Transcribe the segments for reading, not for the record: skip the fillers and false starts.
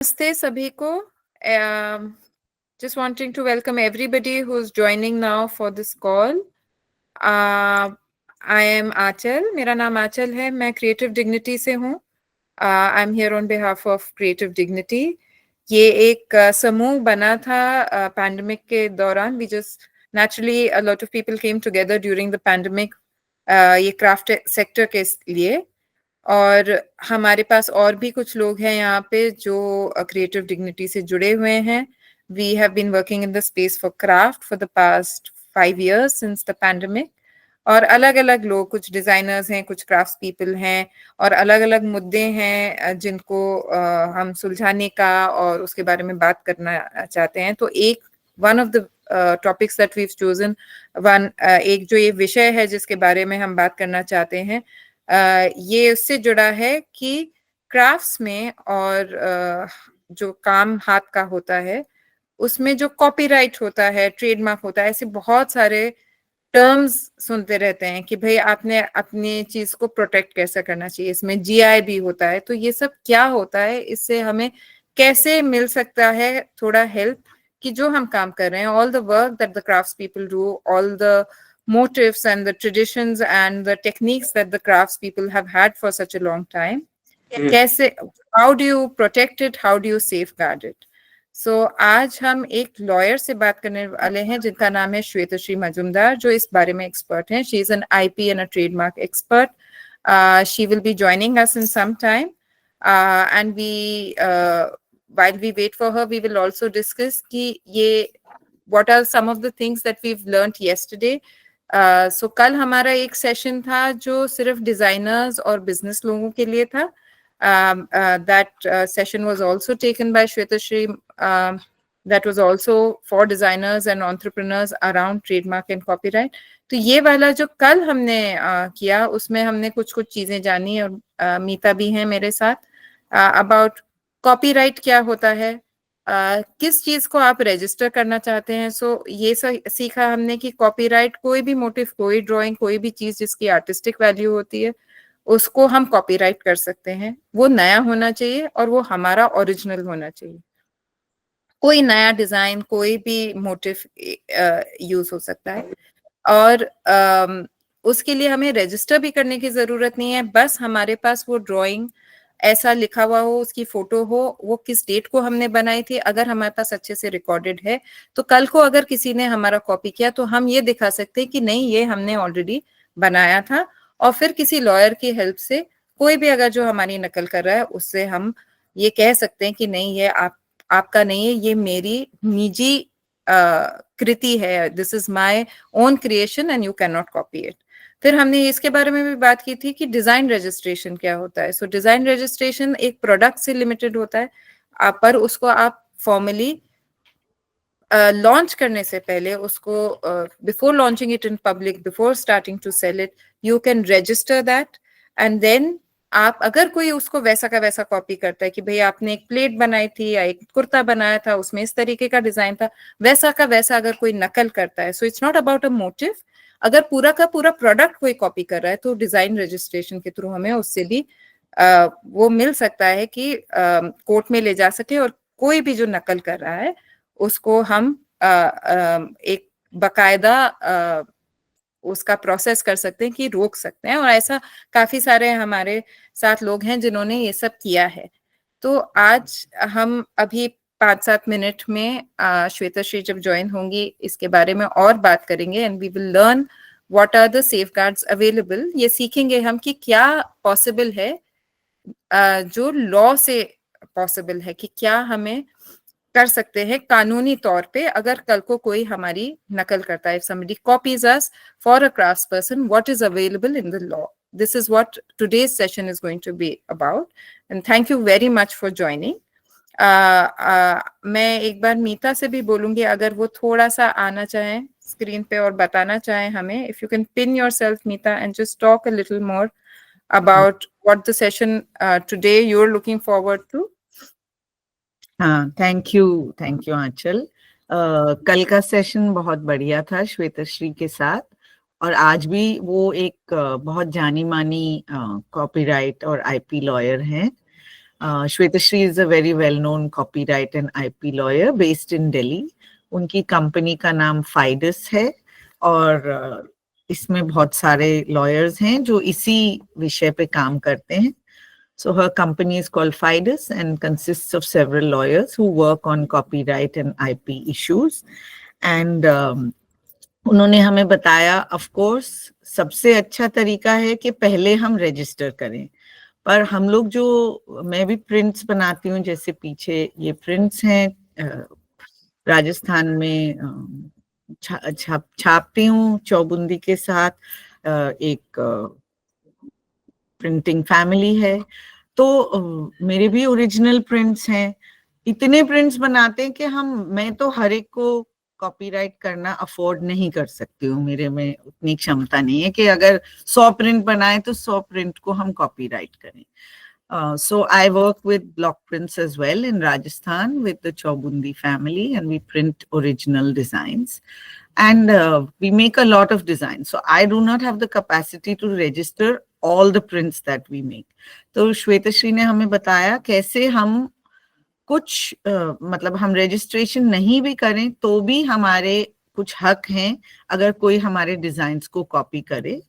Namaste सभी को. Just wanting to welcome everybody who's joining now for this call. I am Achal. मेरा नाम आचल है. मैं Creative Dignity से हूँ. I'm here on behalf of Creative Dignity. ये एक समूह बना था pandemic के दौरान. We just naturally a lot of people came together during the pandemic. ये craft sector के लिए. और हमारे पास और भी कुछ लोग हैं यहाँ पे जो क्रिएटिव डिग्निटी से जुड़े हुए हैं. We have been working in the space for craft for the past 5 years since the pandemic. और अलग अलग लोग, कुछ डिजाइनर्स हैं, कुछ क्राफ्ट पीपल हैं, और अलग अलग मुद्दे हैं जिनको हम सुलझाने का और उसके बारे में बात करना चाहते हैं. तो एक one of the topics that we have chosen, एक जो ये विषय है जिसके बारे में हम बात करना चाहते हैं, ये उससे जुड़ा है कि क्राफ्ट्स में और जो काम हाथ का होता है उसमें जो कॉपीराइट होता है, ट्रेडमार्क होता है, ऐसे बहुत सारे टर्म्स सुनते रहते हैं कि भाई आपने अपनी चीज को प्रोटेक्ट कैसे करना चाहिए. इसमें जीआई भी होता है. तो ये सब क्या होता है, इससे हमें कैसे मिल सकता है थोड़ा हेल्प कि जो हम काम कर रहे हैं, all the work that the crafts people do, all the motifs and the traditions and the techniques that the crafts people have had for such a long time. कैसे, how do you protect it, how do you safeguard it? So आज हम एक lawyer से बात करने वाले हैं जिनका नाम है श्वेतश्री मजुमदार, जो इस बारे में एक्सपर्ट हैं. She is an IP and a trademark expert. She will be joining us in some time, and while we wait for her, we will also discuss कि ये what are some of the things that we've learned yesterday. सो कल हमारा एक session था जो सिर्फ designers और business लोगों के लिए था. That session was also taken by Shwetashree. That was also for designers and entrepreneurs around trademark and copyright. तो ये वाला जो कल हमने किया, उसमें हमने कुछ कुछ चीजें जानी, और मीता भी हैं मेरे साथ, अबाउट कॉपीराइट क्या होता है, किस चीज को आप रजिस्टर करना चाहते हैं. सो ये सीखा हमने कि कॉपीराइट, कोई भी मोटिव, कोई ड्राइंग, कोई भी चीज जिसकी आर्टिस्टिक वैल्यू होती है उसको हम कॉपीराइट कर सकते हैं. वो नया होना चाहिए और वो हमारा ओरिजिनल होना चाहिए. कोई नया डिजाइन, कोई भी मोटिव यूज हो सकता है. और उसके लिए हमें रजिस्टर भी करने की जरूरत नहीं है. बस हमारे पास वो ड्राइंग ऐसा लिखा हुआ हो, उसकी फोटो हो, वो किस डेट को हमने बनाई थी, अगर हमारे पास अच्छे से रिकॉर्डेड है, तो कल को अगर किसी ने हमारा कॉपी किया तो हम ये दिखा सकते हैं कि नहीं, ये हमने ऑलरेडी बनाया था. और फिर किसी लॉयर की हेल्प से कोई भी अगर जो हमारी नकल कर रहा है उससे हम ये कह सकते हैं कि नहीं, ये आपका नहीं है, ये मेरी निजी कृति है, this is my own creation and you can not copy it. फिर हमने इसके बारे में भी बात की थी कि डिजाइन रजिस्ट्रेशन क्या होता है. सो डिजाइन रजिस्ट्रेशन एक प्रोडक्ट से लिमिटेड होता है, पर उसको आप फॉर्मली लॉन्च करने से पहले उसको, before launching it in public, before starting to sell it, you can register that. And then आप, अगर कोई उसको वैसा का वैसा कॉपी करता है कि भाई आपने एक प्लेट बनाई थी या एक कुर्ता बनाया था, उसमें इस तरीके का डिजाइन था, वैसा का वैसा अगर कोई नकल करता है, so it's not about a motive. अगर पूरा का पूरा प्रोडक्ट कोई कॉपी कर रहा है तो डिजाइन रजिस्ट्रेशन के थ्रू हमें उससे भी वो मिल सकता है कि कोर्ट में ले जा सके, और कोई भी जो नकल कर रहा है उसको हम एक बकायदा उसका प्रोसेस कर सकते हैं कि रोक सकते हैं. और ऐसा काफी सारे हमारे साथ लोग हैं जिन्होंने ये सब किया है. तो आज हम अभी 5-7 मिनट में श्वेतश्री जब ज्वाइन होंगी इसके बारे में और बात करेंगे, and we will learn what are the safeguards available. ये सीखेंगे हम कि क्या पॉसिबल है, जो लॉ से पॉसिबल है, कि क्या हमें कर सकते हैं कानूनी तौर पे अगर कल को कोई हमारी नकल करता है. If somebody copies us for a craftsperson, what is available in the law? This is what today's session is going to be about. And thank you very much for joining. मैं एक बार मीता से भी बोलूंगी, अगर वो थोड़ा सा आना चाहें स्क्रीन पे और बताना चाहें हमें. If you can pin yourself, Meeta, and just talk a little more about what the session today you're looking forward to. हाँ, थैंक यू आंचल. कल का सेशन बहुत बढ़िया था श्वेतश्री के साथ, और आज भी वो एक बहुत जानी मानी कॉपीराइट और आईपी लॉयर हैं. Shwetashri is a very well-known copyright and IP lawyer based in Delhi. उनकी कंपनी का नाम फाइडस है और इसमें बहुत सारे lawyers हैं जो इसी विषय पे काम करते हैं. So her company is called Fidus and consists of several lawyers who work on copyright and IP issues. And उन्होंने हमें बताया, of course, सबसे अच्छा तरीका है कि पहले हम register करें. पर हम लोग जो, मैं भी prints बनाती हूँ, जैसे पीछे ये prints हैं, राजस्थान में छापती हूँ चौबुंदी के साथ. एक प्रिंटिंग फैमिली है, तो मेरे भी ओरिजिनल प्रिंट्स हैं. इतने प्रिंट्स बनाते हैं कि मैं तो हर एक को कॉपीराइट करना अफोर्ड नहीं कर सकती हूँ. मेरे में उतनी क्षमता नहीं है कि अगर 100 प्रिंट बनाए तो 100 प्रिंट को हम कॉपीराइट करें. So I work with block prints as well in Rajasthan with the Chaubundi family, and we print original designs. And we make a lot of designs. So I do not have the capacity to register all the prints that we make. तो श्वेतश्री ने हमें बताया कैसे हम कुछ मतलब हम registration नहीं भी करें तो भी हमारे कुछ हक हैं अगर कोई हमारे डिजाइन्स को कॉपी करे.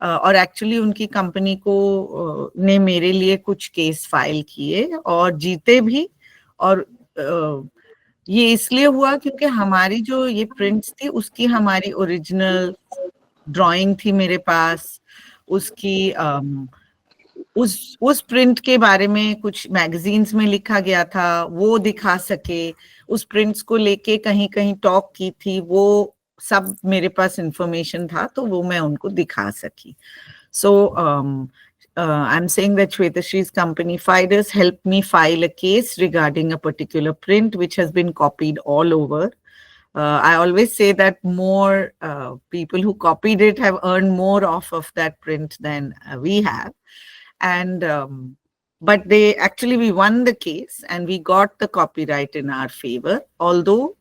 और एक्चुअली उनकी कंपनी को ने मेरे लिए कुछ केस फाइल किए और जीते भी. और ये इसलिए हुआ क्योंकि हमारी जो ये प्रिंट्स थी उसकी हमारी ओरिजिनल ड्राइंग थी मेरे पास. उसकी उस प्रिंट के बारे में कुछ मैगजीन्स में लिखा गया था, वो दिखा सके. उस प्रिंट्स को लेके कहीं कहीं टॉक की थी, वो सब मेरे पास इंफॉर्मेशन था, तो वो मैं उनको दिखा सकी. So I'm saying that Shwetashri's company Fidus helped me file a case regarding a particular print which has been copied all over. I always say that more people who copied it have earned more off of that print than we have. And but we won the case and we got the copyright in our favor, although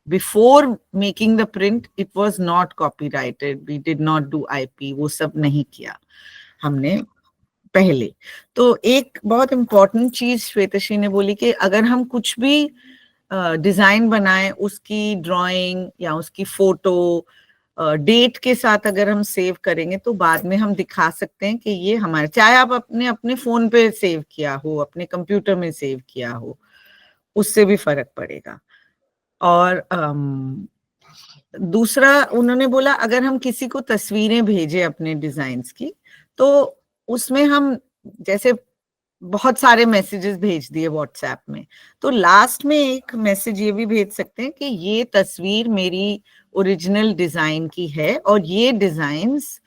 before making the print it was not copyrighted. We did not do IP, वो सब नहीं किया हमने पहले. तो एक बहुत important चीज श्वेतश्री ने बोली कि अगर हम कुछ भी डिजाइन बनाए, उसकी ड्राइंग या उसकी फोटो डेट के साथ अगर हम सेव करेंगे तो बाद में हम दिखा सकते हैं कि ये हमारे, चाहे आप अपने फोन पे सेव किया हो, अपने कंप्यूटर में सेव किया हो, उससे भी फर्क पड़ेगा. और दूसरा उन्होंने बोला अगर हम किसी को तस्वीरें भेजे अपने डिजाइन्स की तो उसमें हम जैसे बहुत सारे मैसेजेस भेज दिए व्हाट्सएप में, तो लास्ट में एक मैसेज ये भी भेज सकते हैं कि ये तस्वीर मेरी ओरिजिनल डिजाइन की है और ये डिजाइन्स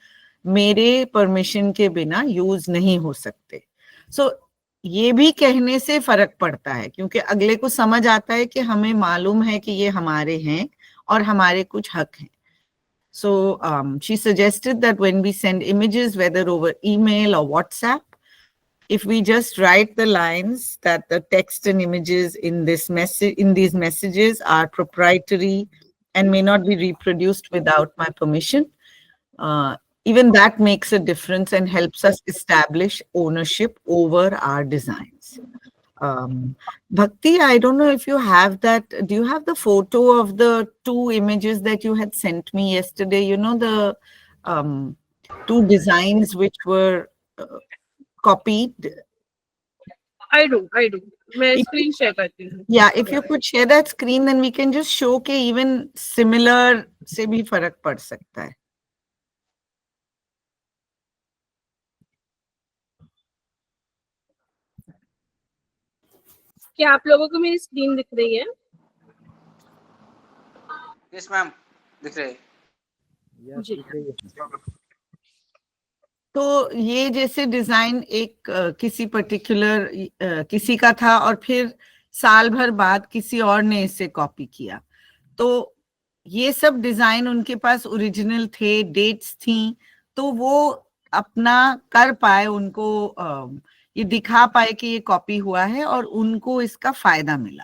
मेरे परमिशन के बिना यूज नहीं हो सकते. सो ये भी कहने से फर्क पड़ता है क्योंकि अगले को समझ आता है कि हमें मालूम है कि ये हमारे हैं और हमारे कुछ हक हैं. So she suggested that when we send images, whether over email or WhatsApp, if we just write the lines that the text and images in these messages are proprietary and may not be reproduced without my permission, even that makes a difference and helps us establish ownership over our designs. Bhakti, I don't know if you have that. Do you have the photo of the 2 images that you had sent me yesterday? You know, the 2 designs which were copied? I do. मैं screen share करती हूँ. Yeah, if you could share that screen, then we can just show कि even similar से भी फर्क पड़ सकता है. क्या आप लोगों को मेरी स्क्रीन दिख रही है? यस मैम, दिख रही है. तो ये जैसे डिजाइन एक किसी पर्टिकुलर किसी का था और फिर साल भर बाद किसी और ने इसे कॉपी किया, तो ये सब डिजाइन उनके पास ओरिजिनल थे, डेट्स थी, तो वो अपना कर पाए, उनको ये दिखा पाए कि ये कॉपी हुआ है और उनको इसका फायदा मिला.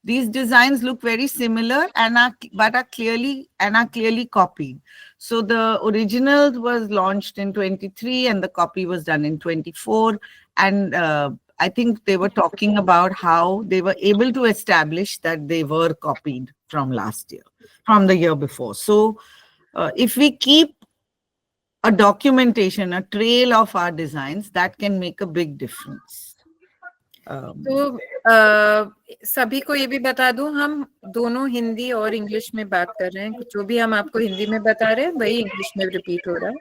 These designs look very similar and are clearly copied. So the original was launched in 23 and the copy was done in 24. And I think they were talking about how they were able to establish that they were copied from last year, from the year before. So if we keep a documentation, a trail of our designs, that can make a big difference. तो सभी को ये भी बता दूं, हम दोनों हिंदी और इंग्लिश में बात कर रहे हैं। जो भी हम आपको हिंदी में बता रहे हैं वही इंग्लिश में रिपीट हो रहा है।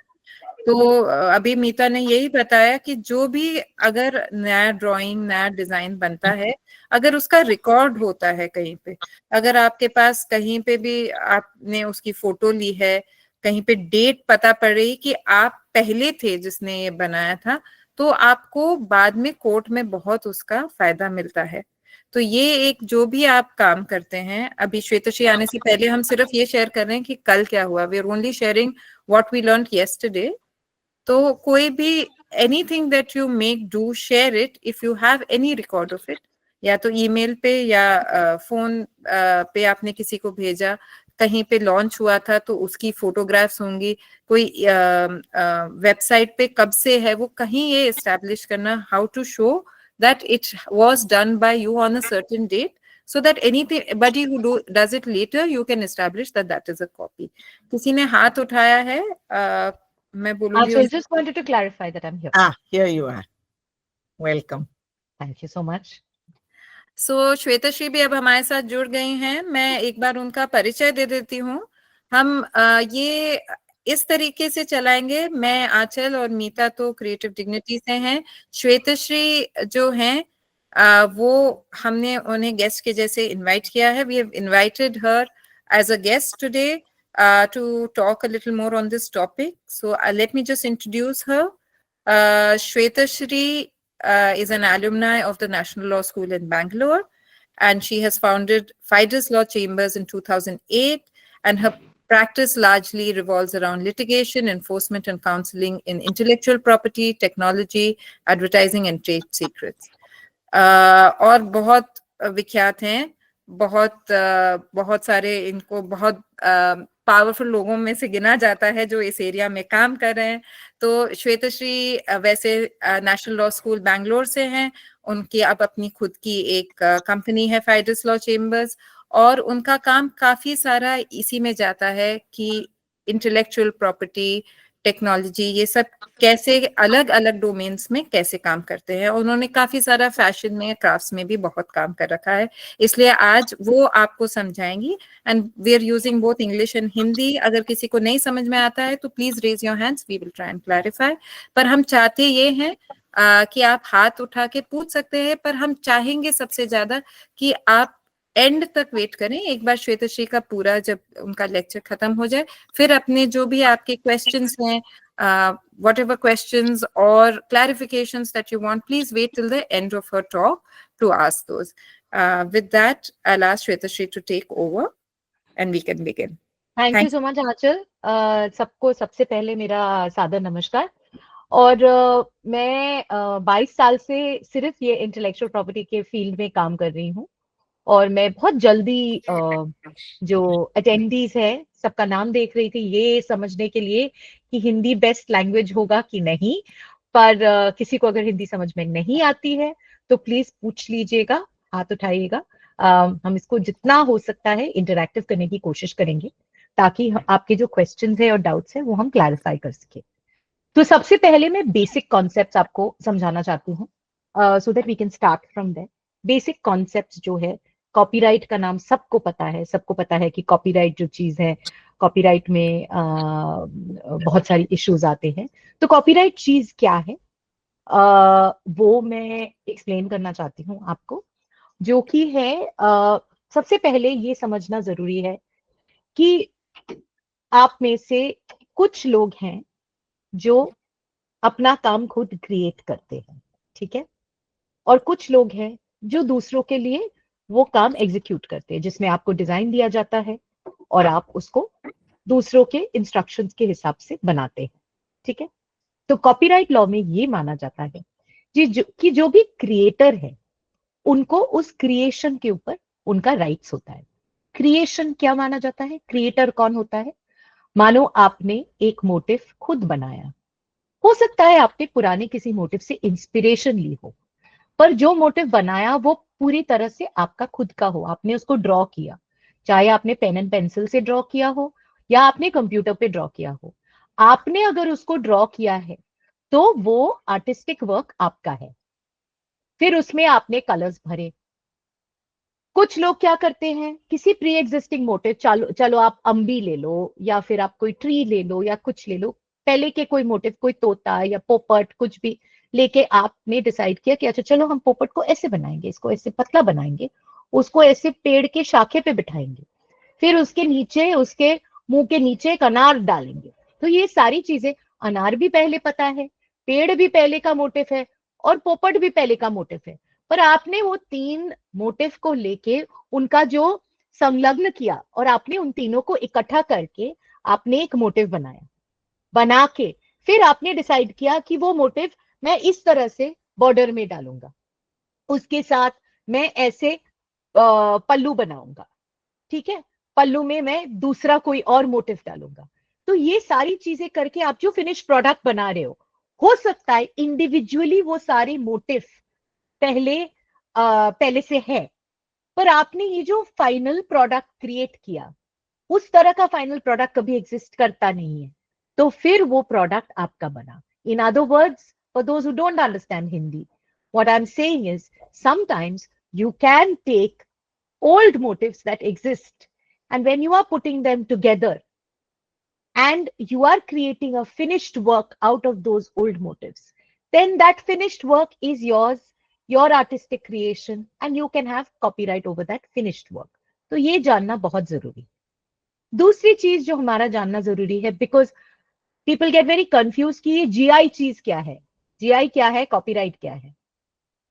तो अभी मीता ने यही बताया कि जो भी अगर नया ड्राइंग, नया डिजाइन बनता है, अगर उसका रिकॉर्ड होता है कहीं पे, अगर आपके पास कहीं पे भी आपने उसकी फोटो ली है, कहीं पे डेट पता पड़ रही कि आप पहले थे जिसने ये बनाया था, तो आपको बाद में कोर्ट में बहुत उसका फायदा मिलता है। तो ये एक जो भी आप काम करते हैं, अभी श्वेतश्री आने से पहले हम सिर्फ ये शेयर कर रहे हैं कि कल क्या हुआ। We are only sharing what we learned yesterday. तो कोई भी anything that you make, do share it if you have any record of it, या तो ईमेल पे या फोन पे आपने किसी को भेजा, कहीं पे लॉन्च हुआ था तो उसकी फोटोग्राफ्स होंगी, कोई वेबसाइट पे कब से है वो, कहीं ये एस्टैब्लिश करना, how to show that it was done by you on a certain date, so that anybody who does it later, you can establish that that is a copy. किसी ने हाथ उठाया है, मैं बोलूंगी। So I just wanted to clarify that I'm here. Here you are. Welcome. Thank you so much. सो श्वेतश्री भी अब हमारे साथ जुड़ गई हैं। मैं एक बार उनका परिचय दे देती हूँ। हम ये इस तरीके से चलाएंगे, मैं, आंचल और मीता तो क्रिएटिव डिग्निटी से हैं। श्वेतश्री जो हैं वो हमने उन्हें गेस्ट के जैसे इनवाइट किया है। We have invited her as a guest today to talk a little more on this topic. So let me just introduce her. Shwetashri is an alumni of the National Law School in Bangalore, and she has founded Fidus Law Chambers in 2008, and her practice largely revolves around litigation, enforcement, and counseling in intellectual property, technology, advertising, and trade secrets. और बहुत विख्यात हैं, बहुत सारे इनको बहुत powerful लोगों में से गिना जाता है जो इस एरिया में काम कर रहे हैं। तो श्वेतश्री वैसे नेशनल लॉ स्कूल बैंगलोर से हैं, उनकी अब अपनी खुद की एक कंपनी है फाइडस लॉ चेम्बर्स, और उनका काम काफी सारा इसी में जाता है कि इंटेलेक्चुअल प्रॉपर्टी, टेक्नोलॉजी, ये सब कैसे अलग अलग डोमेन्स में कैसे काम करते हैं। उन्होंने काफी सारा फैशन में, क्राफ्ट्स में भी बहुत काम कर रखा है, इसलिए आज वो आपको समझाएंगी। And we are using both English and Hindi. अगर किसी को नहीं समझ में आता है तो please raise your hands, we will try and clarify. पर हम चाहते ये हैं कि आप हाथ उठा के पूछ सकते हैं, पर हम चाहेंगे सबसे ज्यादा कि आप एंड तक वेट करें। एक बार श्वेतश्री का पूरा जब उनका लेक्चर खत्म हो जाए, फिर अपने जो भी आपके क्वेश्चंस हैं, whatever questions or clarifications that you want, please wait till the end of her talk to ask those. With that, I'll ask Shwetashri to take over and we can begin. Thank you so much, Aanchal. सबको सबसे पहले मेरा सादर नमस्कार। और मैं 22 साल से सिर्फ ये इंटेलेक्चुअल प्रॉपर्टी के फील्ड में काम कर रही हूँ, और मैं बहुत जल्दी जो अटेंडीज है सबका नाम देख रही थी ये समझने के लिए कि हिंदी बेस्ट लैंग्वेज होगा कि नहीं। पर किसी को अगर हिंदी समझ में नहीं आती है तो प्लीज पूछ लीजिएगा, हाथ उठाइएगा। हम इसको जितना हो सकता है इंटरैक्टिव करने की कोशिश करेंगे ताकि आपके जो क्वेश्चंस है और डाउट्स है वो हम क्लैरिफाई कर सके। तो सबसे पहले मैं बेसिक कॉन्सेप्ट्स आपको समझाना चाहती हूँ, so that we can start from there. Basic concepts जो है, कॉपीराइट का नाम सबको पता है। सबको पता है कि कॉपीराइट जो चीज है, कॉपीराइट में बहुत सारी इश्यूज आते हैं। तो कॉपीराइट चीज क्या है वो मैं एक्सप्लेन करना चाहती हूँ आपको, जो कि है सबसे पहले ये समझना जरूरी है कि आप में से कुछ लोग हैं जो अपना काम खुद क्रिएट करते हैं, ठीक है, और कुछ लोग हैं जो दूसरों के लिए वो काम एग्जीक्यूट करते हैं, जिसमें आपको डिजाइन दिया जाता है और आप उसको दूसरों के इंस्ट्रक्शंस के हिसाब से बनाते हैं, ठीक है। तो कॉपीराइट लॉ में ये माना जाता है कि जो भी क्रिएटर है उनको उस क्रिएशन के ऊपर उनका राइट्स होता है। क्रिएशन क्या माना जाता है? क्रिएटर कौन होता है? मानो आपने एक मोटिव खुद बनाया, हो सकता है आपने पुराने किसी मोटिव से इंस्पिरेशन ली हो, पर जो मोटिव बनाया वो पूरी तरह से आपका खुद का हो, आपने उसको ड्रॉ किया, चाहे आपने पेन एंड पेंसिल से ड्रॉ किया हो या आपने कंप्यूटर पे ड्रॉ किया हो, आपने अगर उसको ड्रॉ किया है तो वो आर्टिस्टिक वर्क आपका है। फिर उसमें आपने कलर्स भरे। कुछ लोग क्या करते हैं, किसी प्री एग्जिस्टिंग मोटिव, चलो चलो आप अम्बी ले लो या फिर आप कोई ट्री ले लो या कुछ ले लो, पहले के कोई मोटिव, कोई तोता या पोपट कुछ भी लेके आपने डिसाइड किया कि अच्छा चलो हम पोपट को ऐसे बनाएंगे, इसको ऐसे पतला बनाएंगे, उसको ऐसे पेड़ के शाखे पे बिठाएंगे, फिर उसके नीचे, उसके मुंह के नीचे एक अनार डालेंगे। तो ये सारी चीजें, अनार भी पहले पता है, पेड़ भी पहले का मोटिव है और पोपट भी पहले का मोटिव है, पर आपने वो तीन मोटिव को लेके उनका जो संलग्न किया और आपने उन तीनों को इकट्ठा करके आपने एक मोटिव बनाया। बना के फिर आपने डिसाइड किया कि वो मोटिव मैं इस तरह से बॉर्डर में डालूंगा, उसके साथ मैं ऐसे पल्लू बनाऊंगा, ठीक है, पल्लू में मैं दूसरा कोई और मोटिव डालूंगा। तो ये सारी चीजें करके आप जो फिनिश प्रोडक्ट बना रहे हो सकता है इंडिविजुअली वो सारे मोटिव पहले से है, पर आपने ये जो फाइनल प्रोडक्ट क्रिएट किया, उस तरह का फाइनल प्रोडक्ट कभी एग्जिस्ट करता नहीं है, तो फिर वो प्रोडक्ट आपका बना। In other words, for those who don't understand Hindi, what I'm saying is sometimes you can take old motifs that exist, and when you are putting them together and you are creating a finished work out of those old motifs, then that finished work is yours, your artistic creation, and you can have copyright over that finished work. तो ये जानना बहुत जरूरी। दूसरी चीज जो हमारा जानना जरूरी है, because people get very confuse कि ये जीआई चीज क्या है, जीआई क्या है, कॉपीराइट क्या है।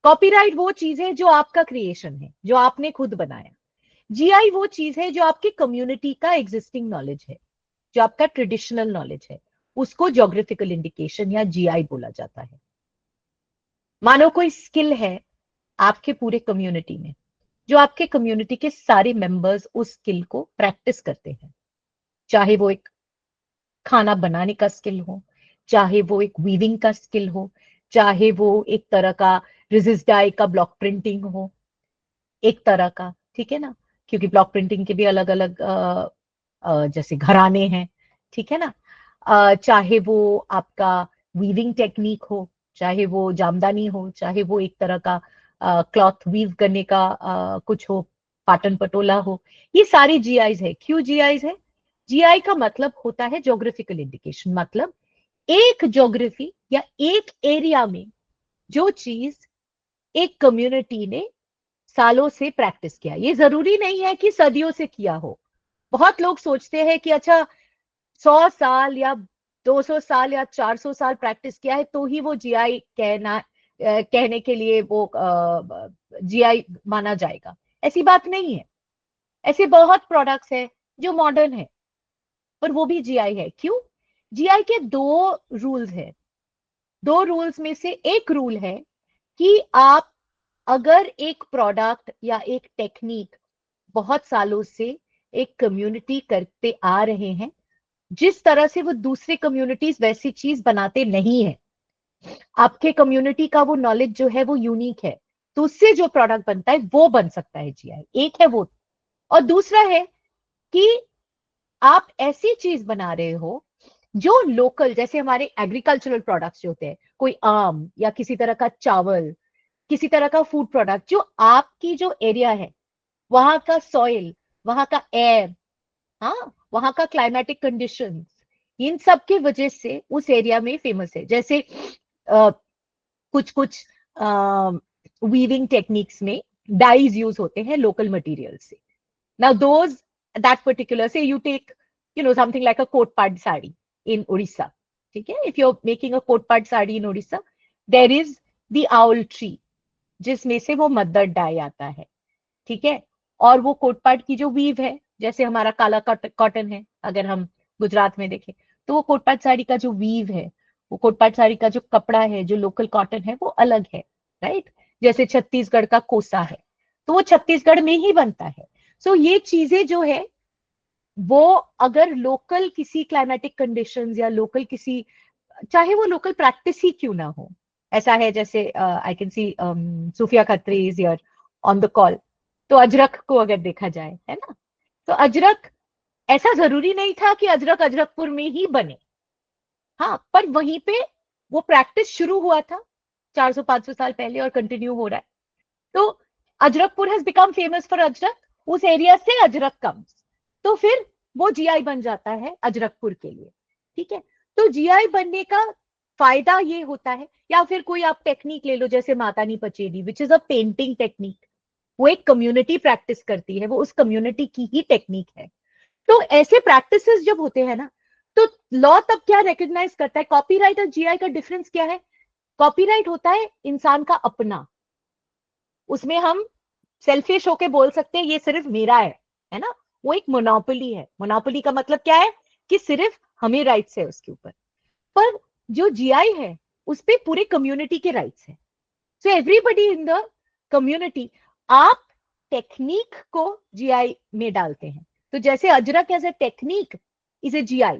कॉपीराइट वो चीज है जो आपका क्रिएशन है, जो आपने खुद बनाया। जीआई वो चीज है जो आपकी कम्युनिटी का एग्जिस्टिंग नॉलेज है, जो आपका ट्रेडिशनल नॉलेज है, उसको ज्योग्राफिकल इंडिकेशन या जीआई बोला जाता है। मानो कोई स्किल है आपके पूरे कम्युनिटी में, जो आपके कम्युनिटी के सारे मेंबर्स उस स्किल को प्रैक्टिस करते हैं, चाहे वो एक खाना बनाने का स्किल हो, चाहे वो एक वीविंग का स्किल हो, चाहे वो एक तरह का रिजिस्ट डाई का ब्लॉक प्रिंटिंग हो, एक तरह का, ठीक है ना, क्योंकि ब्लॉक प्रिंटिंग के भी अलग अलग जैसे घराने हैं, ठीक है ना, चाहे वो आपका वीविंग टेक्निक हो, चाहे वो जामदानी हो, चाहे वो एक तरह का क्लॉथ वीव करने का कुछ हो, पाटन पटोला हो, ये सारी जीआईज है। क्यों जीआईज है? जीआई का मतलब होता है ज्योग्राफिकल इंडिकेशन, मतलब एक ज्योग्राफी या एक एरिया में जो चीज एक कम्युनिटी ने सालों से प्रैक्टिस किया, ये जरूरी नहीं है कि सदियों से किया हो। बहुत लोग सोचते हैं कि अच्छा 100 साल या 200 साल या 400 साल प्रैक्टिस किया है तो ही वो जीआई कहने के लिए वो जीआई माना जाएगा। ऐसी बात नहीं है। ऐसे बहुत प्रोडक्ट्स हैं जो मॉडर्न है पर वो भी जीआई है। क्यों? जीआई के दो रूल्स हैं। दो रूल्स में से एक रूल है कि आप अगर एक प्रोडक्ट या एक टेक्निक बहुत सालों से एक कम्युनिटी करते आ रहे हैं, जिस तरह से वो दूसरी कम्युनिटीज वैसी चीज बनाते नहीं है, आपके कम्युनिटी का वो नॉलेज जो है वो यूनिक है, तो उससे जो प्रोडक्ट बनता है वो बन सकता है जीआई। एक है वो। और दूसरा है कि आप ऐसी चीज बना रहे हो जो लोकल, जैसे हमारे एग्रीकल्चरल प्रोडक्ट्स जो होते हैं, कोई आम या किसी तरह का चावल, किसी तरह का फूड प्रोडक्ट, जो आपकी जो एरिया है वहां का सॉइल, वहां का एयर, हाँ, वहां का क्लाइमेटिक कंडीशंस, इन सब की वजह से उस एरिया में फेमस है। जैसे कुछ कुछ वीविंग टेक्निक्स में डाइज यूज होते हैं लोकल मटेरियल से। Now those that particular, say you take something like a Kotpad sari in Orissa, ठीक है, if you are making a Kotpad sari in Orissa, there is the आउल ट्री जिसमें से वो मदर डाई आता है, ठीक है। और वो कोटपाड की जो वीव है, जैसे हमारा काला कॉटन है, अगर हम गुजरात में देखें तो वो कोटपाड साड़ी का जो वीव है, वो कोटपाड साड़ी का जो कपड़ा है, जो लोकल कॉटन है, वो अलग है, राइट। जैसे छत्तीसगढ़ का कोसा है तो वो छत्तीसगढ़ में ही बनता है। सो ये चीजें जो है वो अगर लोकल किसी क्लाइमेटिक कंडीशंस या लोकल किसी, चाहे वो लोकल प्रैक्टिस ही क्यों ना हो, ऐसा है जैसे I can see Sufiya Khatri is here on the call, तो अजरक को अगर देखा जाए, है ना, तो अजरक ऐसा जरूरी नहीं था कि अजरक अजरकपुर में ही बने, हाँ, पर वहीं पे वो प्रैक्टिस शुरू हुआ था 400-500 साल पहले और कंटिन्यू हो रहा है। तो Ajrakpur has become famous for Ajrak, उस एरिया से अजरक कम्स, तो फिर वो जीआई बन जाता है अजरकपुर के लिए, ठीक है। तो जीआई बनने का फायदा ये होता है, या फिर कोई आप टेक्निक ले लो जैसे Matani Pachedi which is a painting technique, वो एक कम्युनिटी प्रैक्टिस करती है, वो उस कम्युनिटी की ही टेक्निक है। तो ऐसे प्रैक्टिसेस जब होते हैं ना, तो लॉ तब क्या रिकॉग्नाइज करता है, कॉपीराइट और जीआई का डिफरेंस क्या है? कॉपीराइट होता है इंसान का अपना, उसमें हम सेल्फिश होके बोल सकते हैं ये सिर्फ मेरा है ना, वो एक मोनोपोली है। मोनोपोली का मतलब क्या है कि सिर्फ हमें राइट्स है उसके ऊपर। पर जो जीआई है उस पे पूरे कम्युनिटी के राइट्स है, so everybody in the community, आप टेक्निक को जीआई में डालते हैं, तो जैसे Ajrak as a technique is a GI,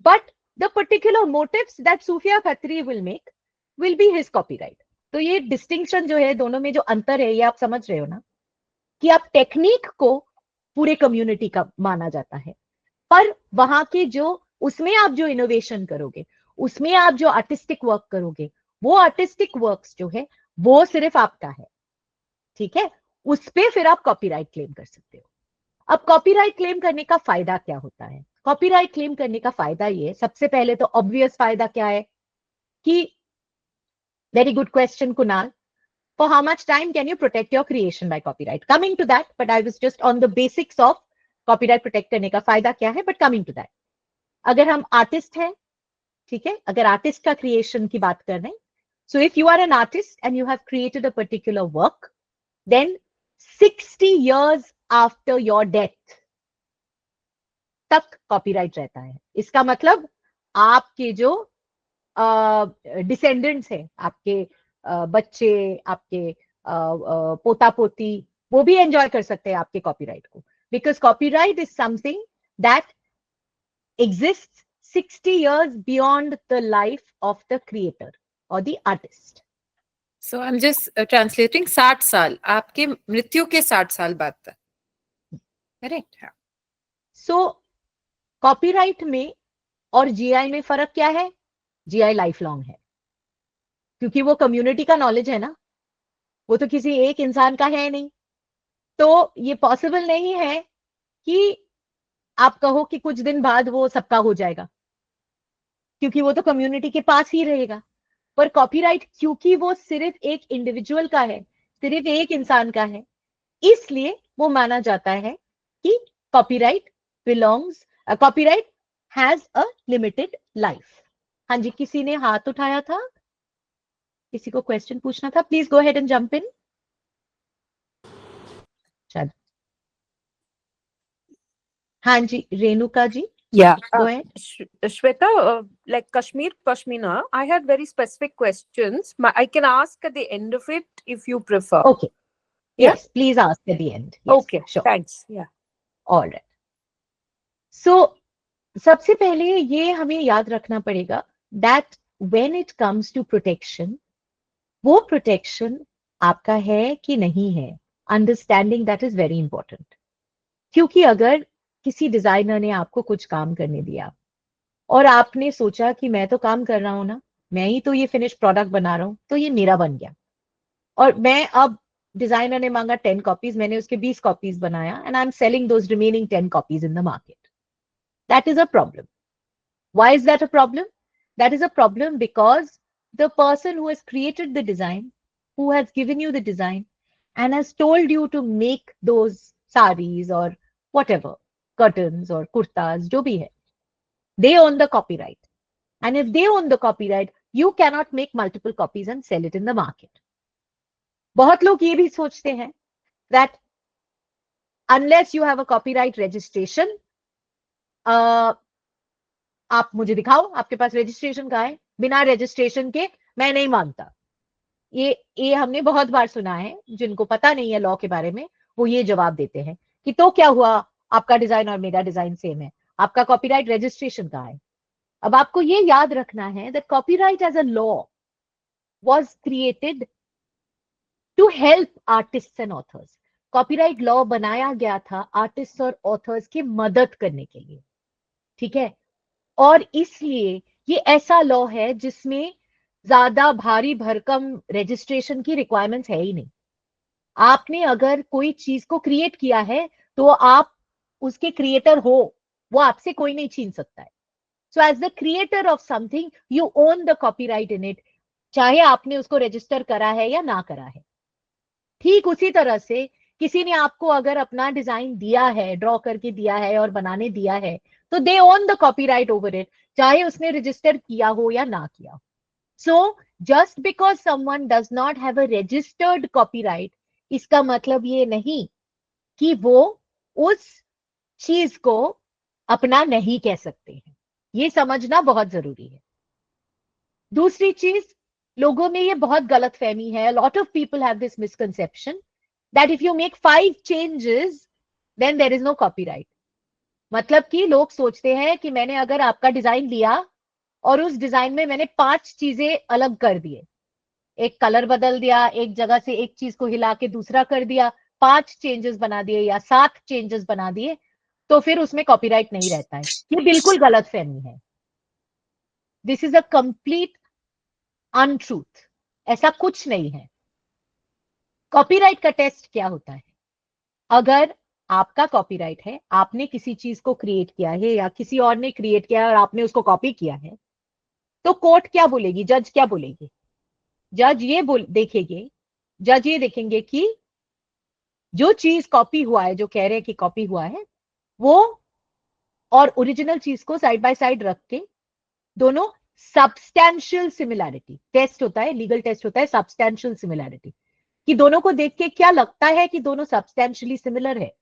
but the particular motifs that Sufiya Khatri will make will be his copyright. तो ये डिस्टिंक्शन जो है दोनों में जो अंतर है, ये आप समझ रहे हो ना, कि आप टेक्निक को पूरे कम्युनिटी का माना जाता है, पर वहां के जो उसमें आप जो इनोवेशन करोगे, उसमें आप जो आर्टिस्टिक वर्क करोगे, वो आर्टिस्टिक वर्क्स जो है वो सिर्फ आपका है, ठीक है, उस पे फिर आप कॉपीराइट क्लेम कर सकते हो। अब कॉपीराइट क्लेम करने का फायदा क्या होता है? कॉपीराइट क्लेम करने का फायदा ये, सबसे पहले तो ऑब्वियस फायदा क्या है कि, very good question Kunal, for how much time can you protect your creation by copyright? Coming to that, but I was just on the basics of copyright protect करने का फायदा क्या है, but coming to that, अगर हम artist हैं, ठीक है, अगर आर्टिस्ट का क्रिएशन की बात कर रहे हैं, so if you are an artist and you have created a particular work, then 60 years after your death तक कॉपीराइट रहता है। इसका मतलब आपके जो डिसेंडेंट्स है, आपके बच्चे, आपके पोता पोती, वो भी एंजॉय कर सकते हैं आपके कॉपीराइट को, because copyright is something that exist 60 years beyond the life of the creator or the artist. So I'm just translating 60 साल, आपके मृत्यु के 60 साल बाद तक, करेक्ट? सो कॉपीराइट में और जीआई में फर्क क्या है? जीआई लाइफ लॉन्ग है, क्योंकि वो कम्युनिटी का नॉलेज है ना, वो तो किसी एक इंसान का है नहीं, तो ये पॉसिबल नहीं है कि आप कहो कि कुछ दिन बाद वो सबका हो जाएगा, क्योंकि वो तो कम्युनिटी के पास ही रहेगा। पर कॉपीराइट क्योंकि वो सिर्फ एक इंडिविजुअल का है, सिर्फ एक इंसान का है, इसलिए वो माना जाता है कि copyright belongs, copyright has a limited life. हाँ जी, किसी ने हाथ उठाया था, किसी को क्वेश्चन पूछना था, please go ahead and jump in. चल, हाँ जी, Renuka ji, Yeah. go ahead. Shweta, like Kashmir Pashmina, I had very specific questions. I can ask at the end of it if you prefer. Okay. Yeah? Yes, please ask at the end. Yes, Okay, sure. thanks. Yeah. All right. So, सबसे पहले ये हमें याद रखना पड़ेगा that when it comes to protection, वो protection आपका है कि नहीं है, understanding that is very important. क्योंकि अगर किसी डिजाइनर ने आपको कुछ काम करने दिया और आपने सोचा कि मैं तो काम कर रहा हूं ना, मैं ही तो ये फिनिश प्रोडक्ट बना रहा हूं, तो ये मेरा बन गया, और मैं अब, डिजाइनर ने मांगा 10 कॉपीज, मैंने उसके 20 कॉपीज बनाया, and I am selling those remaining 10 copies in the market, that is a problem. Why is that a problem? That is a problem because the person who has created the design, who has given you the design and has told you to make those saris और whatever, curtains or kurtas, जो भी है, they own the copyright, and if they own the copyright, you cannot make multiple copies and sell it in the market. बहुत लोग ये भी सोचते हैं that unless you have a copyright registration, आप मुझे दिखाओ आपके पास रजिस्ट्रेशन कहाँ है, बिना रजिस्ट्रेशन के मैं नहीं मानता। ये हमने बहुत बार सुना है, जिनको पता नहीं है लॉ के बारे में वो ये जवाब देते हैं कि तो क्या हुआ, आपका डिजाइन और मेरा डिजाइन सेम है, आपका कॉपीराइट रजिस्ट्रेशन कहाँ है। अब आपको ये याद रखना है that copyright as a law was created to help artists and authors. Copyright law बनाया गया था आर्टिस्ट और ऑथर्स की मदद करने के लिए, ठीक है। और इसलिए ये ऐसा लॉ है जिसमें ज्यादा भारी भरकम रजिस्ट्रेशन की रिक्वायरमेंट्स है ही नहीं। आपने अगर कोई चीज को क्रिएट किया है तो आप उसके क्रिएटर हो, वो आपसे कोई नहीं छीन सकता है। So as the creator of something you own the copyright in it, चाहे आपने उसको रजिस्टर करा है या ना करा है। ठीक उसी तरह से किसी ने आपको अगर अपना डिजाइन दिया है, ड्रॉ करके दिया है और बनाने दिया है, तो they own the copyright over it, चाहे उसने रजिस्टर किया हो या ना किया हो। So just because someone does not have a registered copyright, इसका मतलब ये नहीं कि वो उस चीज को अपना नहीं कह सकते हैं। ये समझना बहुत जरूरी है। दूसरी चीज, लोगों में ये बहुत गलत फहमी है, lot of people have this misconception that if you make 5 changes then there is no copyright। मतलब कि लोग सोचते हैं कि मैंने अगर आपका डिजाइन लिया और उस डिजाइन में मैंने 5 चीजें अलग कर दिए, एक कलर बदल दिया, एक जगह से एक चीज को हिला के दूसरा कर दिया, 5 चेंजेस बना दिए या 7 चेंजेस बना दिए, तो फिर उसमें कॉपीराइट नहीं रहता है। ये बिल्कुल गलत फहमी है। This is a complete untruth. ऐसा कुछ नहीं है। कॉपीराइट का टेस्ट क्या होता है? अगर आपका कॉपीराइट है, आपने किसी चीज को क्रिएट किया है या किसी और ने क्रिएट किया है और आपने उसको कॉपी किया है, तो कोर्ट क्या बोलेगी, जज क्या बोलेगी? जज ये देखेंगे, जज ये देखेंगे कि जो चीज कॉपी हुआ है, जो कह रहे हैं कि कॉपी हुआ है, वो और ओरिजिनल चीज को साइड बाय साइड रख के दोनों सब्सटैंशियल सिमिलैरिटी टेस्ट होता है, लीगल टेस्ट होता है सब्सटैंशियल सिमिलैरिटी, कि दोनों को देख के क्या लगता है कि दोनों सब्सटैंशियली सिमिलर है।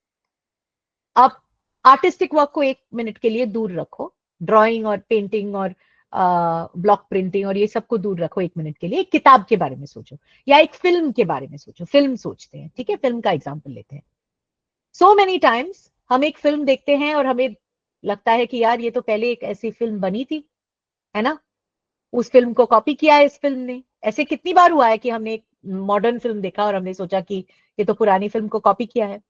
अब आर्टिस्टिक वर्क को 1 मिनट के लिए दूर रखो, ड्राइंग और पेंटिंग और ब्लॉक प्रिंटिंग और ये सबको दूर रखो 1 मिनट के लिए। एक किताब के बारे में सोचो या एक फिल्म के बारे में सोचो। फिल्म सोचते हैं, ठीक है, फिल्म का एग्जाम्पल लेते हैं। सो मेनी टाइम्स हम एक फिल्म देखते हैं और हमें लगता है कि यार ये तो पहले एक ऐसी फिल्म बनी थी, है ना, उस फिल्म को कॉपी किया है इस फिल्म ने। ऐसे कितनी बार हुआ है कि हमने एक मॉडर्न फिल्म देखा और हमने सोचा कि ये तो पुरानी फिल्म को कॉपी किया है।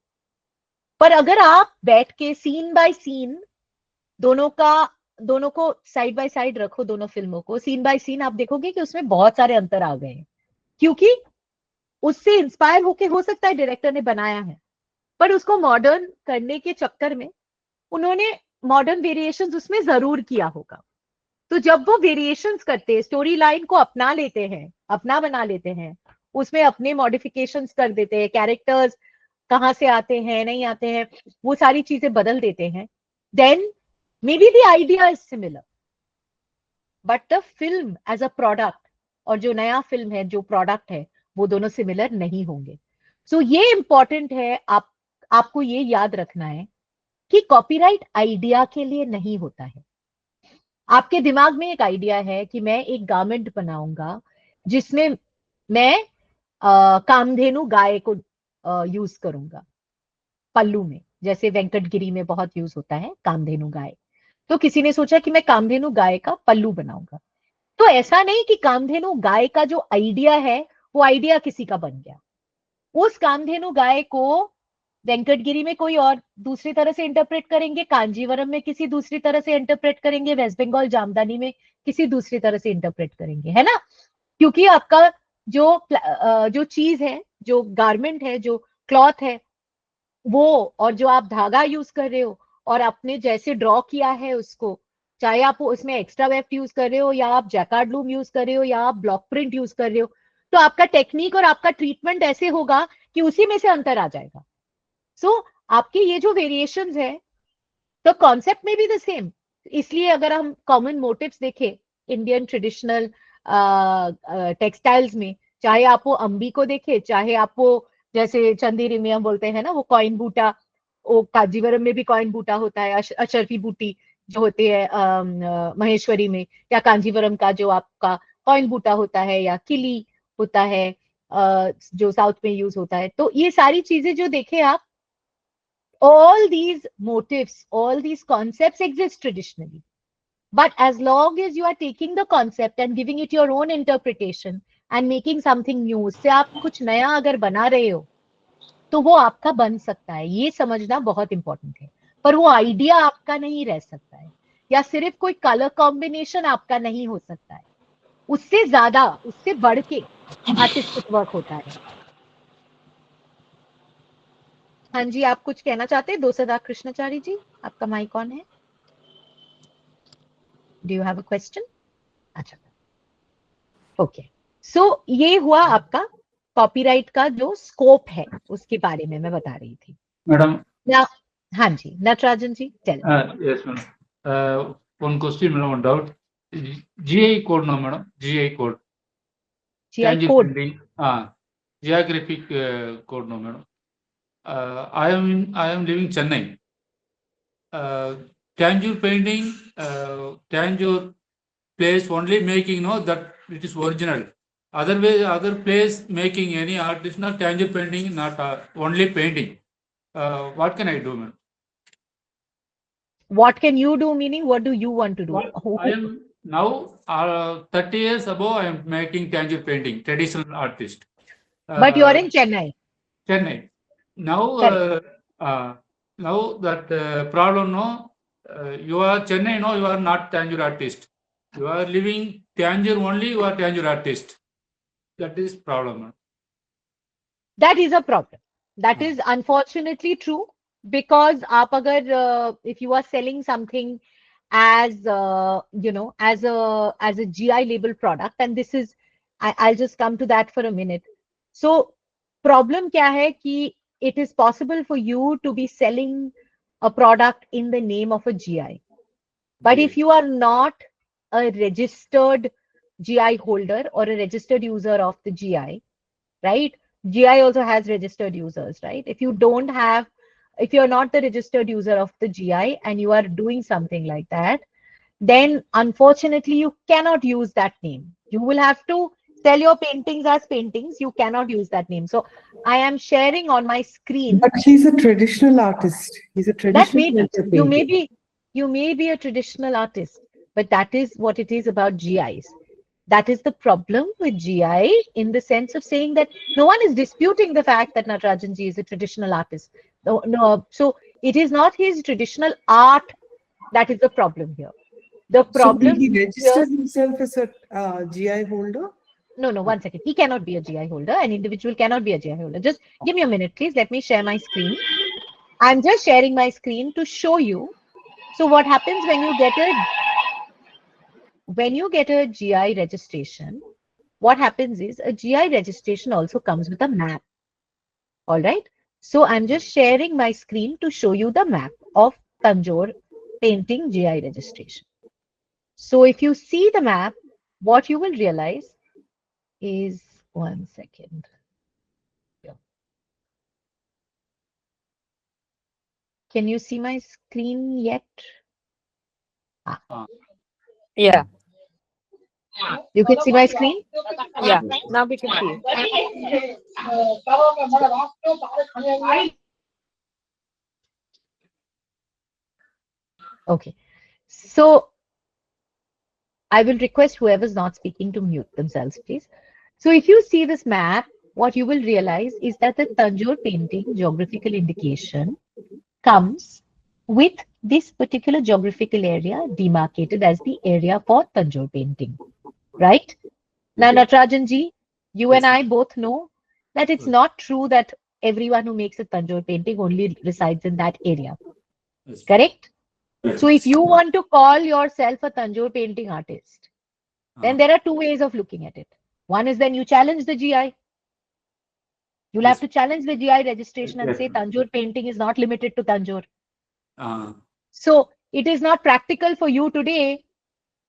पर अगर आप बैठ के सीन बाय सीन दोनों को साइड बाय साइड रखो, दोनों फिल्मों को सीन बाय सीन, आप देखोगे कि उसमें बहुत सारे अंतर आ गए हैं, क्योंकि उससे इंस्पायर होके हो सकता है डायरेक्टर ने बनाया है, पर उसको मॉडर्न करने के चक्कर में उन्होंने मॉडर्न वेरिएशंस उसमें जरूर किया होगा। तो जब वो वेरिएशंस करते हैं, स्टोरी लाइन को अपना लेते हैं, अपना बना लेते हैं, उसमें अपने मॉडिफिकेशंस कर देते हैं, कैरेक्टर्स कहाँ से आते हैं नहीं आते हैं, वो सारी चीजें बदल देते हैं, then maybe the idea is similar but the film as a product और जो नया फिल्म है, जो प्रोडक्ट है, वो दोनों सिमिलर नहीं होंगे। सो ये इंपॉर्टेंट है, आपको ये याद रखना है कि कॉपीराइट आइडिया के लिए नहीं होता है। आपके दिमाग में एक आइडिया है कि मैं एक गारमेंट बनाऊंगा जिसमें मैं कामधेनु गाय को यूज करूंगा पल्लू में, जैसे वेंकटगिरी में बहुत यूज होता है कामधेनु गाय। तो किसी ने सोचा कि मैं कामधेनु गाय का पल्लू बनाऊंगा। तो ऐसा नहीं कि कामधेनु गाय का जो आइडिया है वो आइडिया किसी का बन गया। उस कामधेनु गाय को वेंकटगिरी में कोई और दूसरी तरह से इंटरप्रेट करेंगे, कांजीवरम में किसी दूसरी तरह से इंटरप्रेट करेंगे, वेस्ट बंगाल जामदानी में किसी दूसरी तरह से इंटरप्रेट करेंगे, है ना। क्योंकि आपका जो चीज है, जो गारमेंट है, जो क्लॉथ है, वो और जो आप धागा यूज कर रहे हो और आपने जैसे ड्रॉ किया है उसको, चाहे आप उसमें एक्स्ट्रा वेफ्ट यूज कर रहे हो या आप जैकार्ड लूम यूज कर रहे हो या आप ब्लॉक प्रिंट यूज कर रहे हो, तो आपका टेक्निक और आपका ट्रीटमेंट ऐसे होगा कि उसी में से अंतर आ जाएगा। सो आपके ये जो वेरिएशंस है, तो कॉन्सेप्ट में भी द सेम। इसलिए अगर हम कॉमन मोटिव्स देखें इंडियन ट्रेडिशनल टेक्सटाइल्स में, चाहे आप वो अम्बी को देखें, चाहे आप वो जैसे चंदेरी में हम बोलते हैं ना, वो कॉइन बूटा, वो कांजीवरम में भी कॉइन बूटा होता है, अशरफी बूटी जो होते हैं महेश्वरी में, या कांजीवरम का जो आपका कॉइन बूटा होता है या किली होता है जो साउथ में यूज होता है। तो ये सारी चीजें जो देखें आप, all these motifs, all these concepts exist traditionally. But as long as you are taking the concept and giving it your own interpretation and making something new, उससे आप कुछ नया अगर बना रहे हो तो वो आपका बन सकता है, ये समझना बहुत इंपॉर्टेंट है। पर वो आइडिया आपका नहीं रह सकता है, या सिर्फ कोई कलर कॉम्बिनेशन आपका नहीं हो सकता है, उससे ज्यादा, उससे बढ़ के आर्टिस्टिक वर्क होता है। हाँ जी, आप कुछ कहना चाहते हैं दोसदा कृष्णाचारी जी? आपका माइक ऑन है, do you have a question? अच्छा, ओके। सो ये हुआ आपका कॉपीराइट का जो स्कोप है उसके बारे में मैं बता रही थी। मैडम, हाँ जी, नटराजन जी, tell. yes madam, one question madam, one doubt. GI code no madam, GI code, GI tangible code? painting, geographic code no madam. I am living Chennai. Tangible painting, tangible place only making no, that it is original. Otherwise, other place making any artist not tangible painting, not only painting. What can I do, madam? What can you do, meaning what do you want to do? I am now 30 years above. I am making tangible painting, traditional artist. But you are in Chennai. Chennai. Now, Correct. now that problem no, you are Chennai. No, you are not tangible artist. You are living tangible only. You are tangible artist. That is problem. That is a problem. That is unfortunately true, because आप अगर if you are selling something as you know, as a GI label product, and this is, I'll just come to that for a minute. So problem क्या है कि it is possible for you to be selling a product in the name of a GI, but if you are not a registered GI holder or a registered user of the GI, right? GI also has registered users, right? If you don't have, if you're not the registered user of the GI and you are doing something like that, then unfortunately you cannot use that name. You will have to sell your paintings as paintings. You cannot use that name. So I am sharing on my screen. But he's a traditional artist. He's a traditional That may be, painter. you may be a traditional artist, but that is what it is about GIs. That is the problem with GI, in the sense of saying that no one is disputing the fact that Natarajan ji is a traditional artist. No, so it is not his traditional art that is the problem here. The problem So he here, registered himself as a GI holder? no, one second. He cannot be a GI holder. An individual cannot be a GI holder. Just give me a minute, please. Let me share my screen. I'm just sharing my screen to show you. So what happens when you get a GI registration, what happens is a GI registration also comes with a map. All right. So I'm just sharing my screen to show you the map of Tanjore painting GI registration. So if you see the map, what you will realize is, one second. Can you see my screen yet? Yeah. You can see my screen? Yeah. Now we can see. Okay. So I will request whoever's not speaking to mute themselves, please. So if you see this map, what you will realize is that the Tanjore painting geographical indication comes with this particular geographical area demarcated as the area for Tanjore painting, right? Now, Natarajan ji, you and I both know that it's not true that everyone who makes a Tanjore painting only resides in that area, correct? So if you want to call yourself a Tanjore painting artist, then there are two ways of looking at it. One is then you challenge the GI. You'll have to challenge the GI registration and say Tanjore painting is not limited to Tanjore. So it is not practical for you today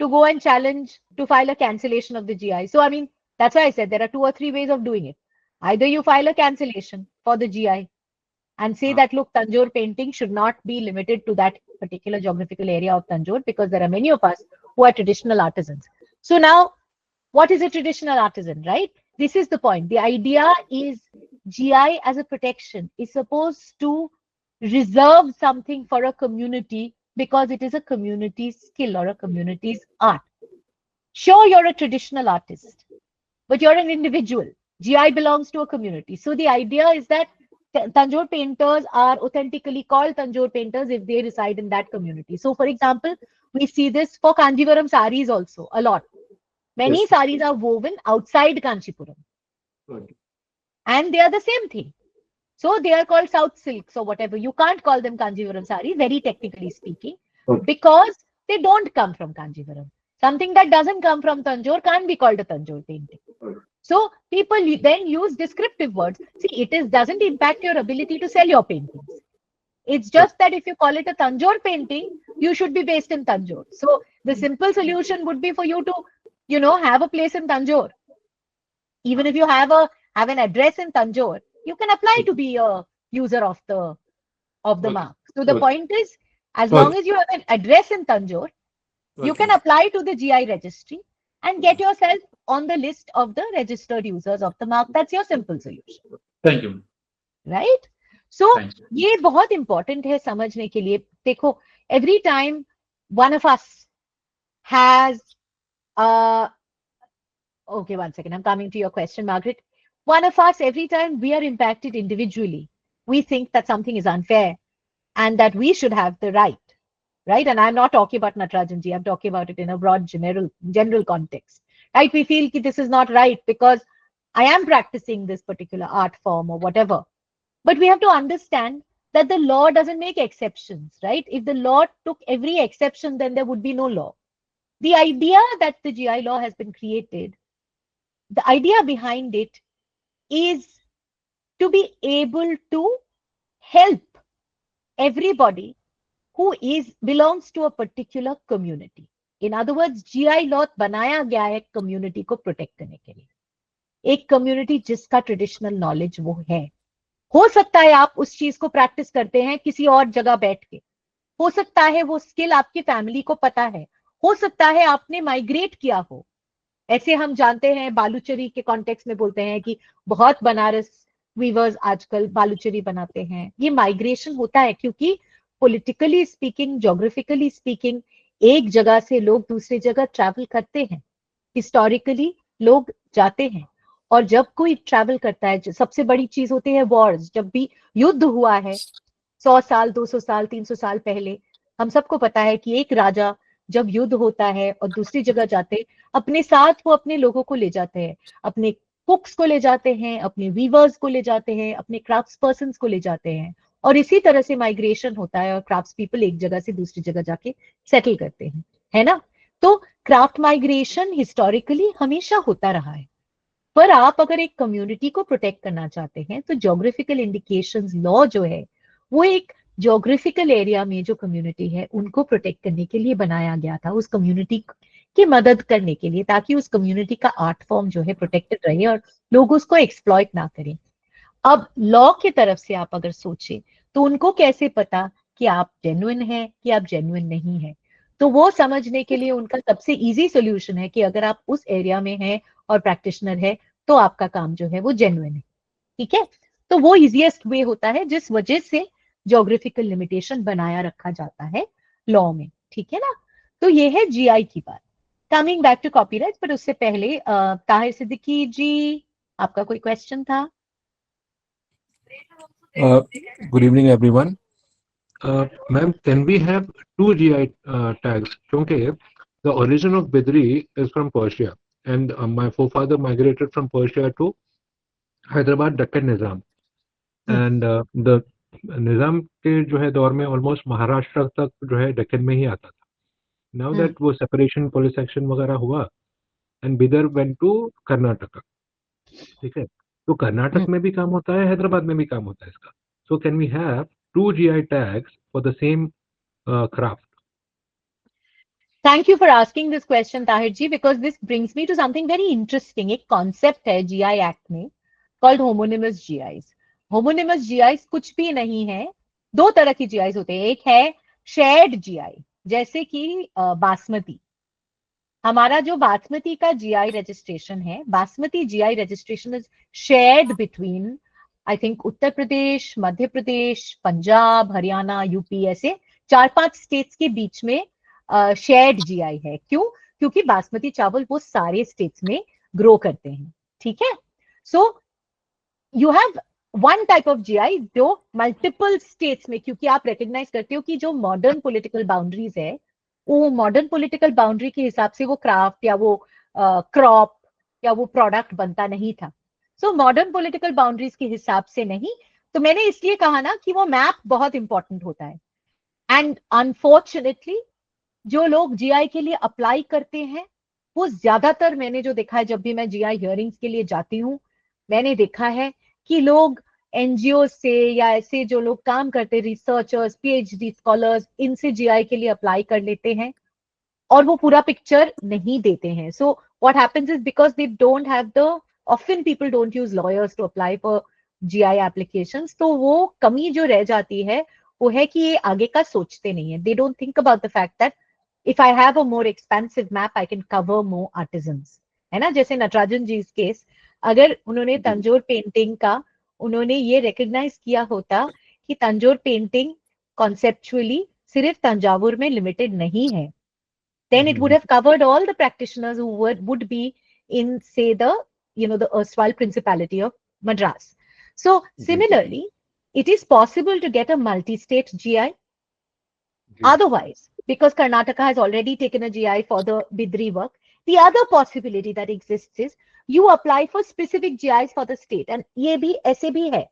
to go and challenge to file a cancellation of the GI. So I mean, that's why I said there are 2 or 3 ways of doing it. Either you file a cancellation for the GI and say that, look, Tanjore painting should not be limited to that particular geographical area of Tanjore, because there are many of us who are traditional artisans. So now, what is a traditional artisan, right? This is the point. The idea is GI as a protection is supposed to reserve something for a community because it is a community's skill or a community's art. Sure, you're a traditional artist, but you're an individual. GI belongs to a community. So the idea is that Tanjore painters are authentically called Tanjore painters if they reside in that community. So for example, we see this for Kanjivaram saris also a lot. Many Yes. saris are woven outside Kanchipuram, Good. and they are the same thing. So they are called South silks or whatever. You can't call them Kanjivaram saris, very technically speaking, Okay. because they don't come from Kanjivaram. Something that doesn't come from Tanjore can't be called a Tanjore painting. Okay. So people then use descriptive words. See, it doesn't impact your ability to sell your paintings. It's just that if you call it a Tanjore painting, you should be based in Tanjore. So the simple solution would be for you to, have a place in Tanjore. Even if you have an address in Tanjore, you can apply to be a user of the Okay. mark. So the Okay. point is, as Okay. long as you have an address in Tanjore, you Okay. can apply to the GI registry and get yourself on the list of the registered users of the mark. That's your simple solution, Thank you. right? So Thanks. ये बहुत important है समझने के लिए. देखो, every time one of us has okay, one second, I'm coming to your question, Margaret. One of us, every time we are impacted individually, we think that something is unfair and that we should have the right. And I'm not talking about Natarajanji, I'm talking about it in a broad general context, right? We feel that this is not right because I am practicing this particular art form or whatever. But we have to understand that the law doesn't make exceptions, right? If the law took every exception, then there would be no law. The idea that the GI law has been created, the idea behind it is to be able to help everybody who belongs to a particular community. In other words, GI law बनाया गया है community को protect करने के लिए. एक community जिसका traditional knowledge वो है. हो सकता है आप उस चीज को practice करते हैं किसी और जगह बैठ के. हो सकता है वो skill आपकी family को पता है. हो सकता है आपने migrate किया हो. ऐसे हम जानते हैं बालूचरी के कॉन्टेक्स्ट में बोलते हैं कि बहुत बनारस वीवर्स आजकल बालूचरी बनाते हैं. ये माइग्रेशन होता है क्योंकि पॉलिटिकली स्पीकिंग, ज्योग्राफिकली स्पीकिंग, एक जगह से लोग दूसरी जगह ट्रैवल करते हैं. हिस्टोरिकली लोग जाते हैं और जब कोई ट्रैवल करता है, सबसे बड़ी चीज होती है वॉर्स. जब भी युद्ध हुआ है 100 साल, 200 साल, 300 साल पहले, हम सबको पता है कि एक राजा जब युद्ध होता है और दूसरी जगह जाते, अपने साथ वो अपने लोगों को ले जाते हैं, अपने कुक्स को ले जाते हैं, अपने वीवर्स को ले जाते हैं, अपने क्राफ्ट्स पर्सन्स को ले जाते हैं. और इसी तरह से माइग्रेशन होता है और क्राफ्ट्स पीपल एक जगह से दूसरी जगह जाके सेटल करते हैं, है ना? तो क्राफ्ट माइग्रेशन हिस्टोरिकली हमेशा होता रहा है. पर आप अगर एक कम्युनिटी को प्रोटेक्ट करना चाहते हैं तो ज्योग्राफिकल इंडिकेशंस लॉ जो है वो एक ज्योग्राफिकल एरिया में जो कम्युनिटी है उनको प्रोटेक्ट करने के लिए बनाया गया था, उस कम्युनिटी की मदद करने के लिए, ताकि उस कम्युनिटी का आर्ट फॉर्म जो है प्रोटेक्टेड रहे और लोग उसको एक्सप्लॉइट ना करें. अब लॉ की तरफ से आप अगर सोचें तो उनको कैसे पता कि आप जेन्युइन हैं कि आप जेन्युइन नहीं है? तो वो समझने के लिए उनका सबसे इजी सोल्यूशन है कि अगर आप उस एरिया में हैं और प्रैक्टिशनर है तो आपका काम जो है वो जेन्युइन है. ठीक है, तो वो इजीएस्ट वे होता है जिस वजह से ज्योग्राफिकल लिमिटेशन बनाया रखा जाता है लॉ में. ठीक है ना? तो ये है जीआई की बात. कमिंग बैक टू कॉपीराइट, पर उससे पहले ताहिर सिद्दीकी जी, आपका कोई क्वेश्चन था? Good evening, everyone. Ma'am, can we have two GI tags? Because the origin of Bidri is from Persia, and my forefather migrated from Persia to Hyderabad, Deccan Nizam, and the Nizam के जो है दौर में almost Maharashtra तक जो है Deccan में ही आता था. Now that वो separation police action वगैरह हुआ, and Bidar went to Karnataka. ठीक है, तो कर्नाटक में भी काम होता है, हैदराबाद में भी काम होता है इसका. So can we have two GI tags for the same craft? Thank you for asking this question, Tahir ji, because this brings me to something very interesting. एक concept है GI Act में called homonymous GIs. Homonymous GIs कुछ भी नहीं है. दो तरह की GIs होते हैं. एक है shared GI, जैसे कि बासमती. हमारा जो बासमती का GI रजिस्ट्रेशन है, basmati GI registration is shared between I think Uttar Pradesh, Madhya Pradesh, Punjab, Haryana, UP, ऐसे 4-5 स्टेट्स के बीच में शेयर्ड GI है. क्यों? क्योंकि बासमती चावल वो सारे स्टेट्स में ग्रो करते हैं, ठीक है। So you have one type of GI जो मल्टीपल स्टेट्स में, क्योंकि आप रिकॉग्नाइज करते हो कि जो मॉडर्न पॉलिटिकल बाउंड्रीज है वो मॉडर्न पॉलिटिकल बाउंड्री के हिसाब से वो क्राफ्ट या वो क्रॉप या वो प्रोडक्ट बनता नहीं था। सो मॉडर्न पॉलिटिकल बाउंड्रीज के हिसाब से नहीं, तो मैंने इसलिए कहा ना कि वो मैप बहुत इंपॉर्टेंट होता है। एंड अनफॉर्चुनेटली जो लोग जीआई के लिए अप्लाई करते हैं वो ज्यादातर, मैंने जो देखा है जब भी मैं जीआई हियरिंग्स के लिए जाती हूँ, मैंने देखा है कि लोग एनजीओ से या ऐसे जो लोग काम करते, रिसर्चर्स, पीएचडी स्कॉलर्स, इनसे जीआई के लिए अप्लाई कर लेते हैं और वो पूरा पिक्चर नहीं देते हैं। So what happens is because they don't have the, often people don't use lawyers to apply for GI applications, तो वो कमी जो रह जाती है वो है कि ये आगे का सोचते नहीं है। They don't think about the fact that if I have a more expansive map, I can cover more artisans, है ना। जैसे नटराजन जी केस, अगर उन्होंने तंजौर पेंटिंग का उन्होंने ये रिकॉग्नाइज किया होता कि तंजौर पेंटिंग कॉन्सेप्चुअली सिर्फ तंजावुर में लिमिटेड नहीं है, then it would have covered all the practitioners who would be in, say, the, you know, the erstwhile principality of Madras. So similarly, it is possible to get a multi-state GI. Otherwise, because Karnataka has already taken a GI for the Bidri work, the other possibility that exists is you apply for specific GIs for the state, and ये भी ऐसे भी है.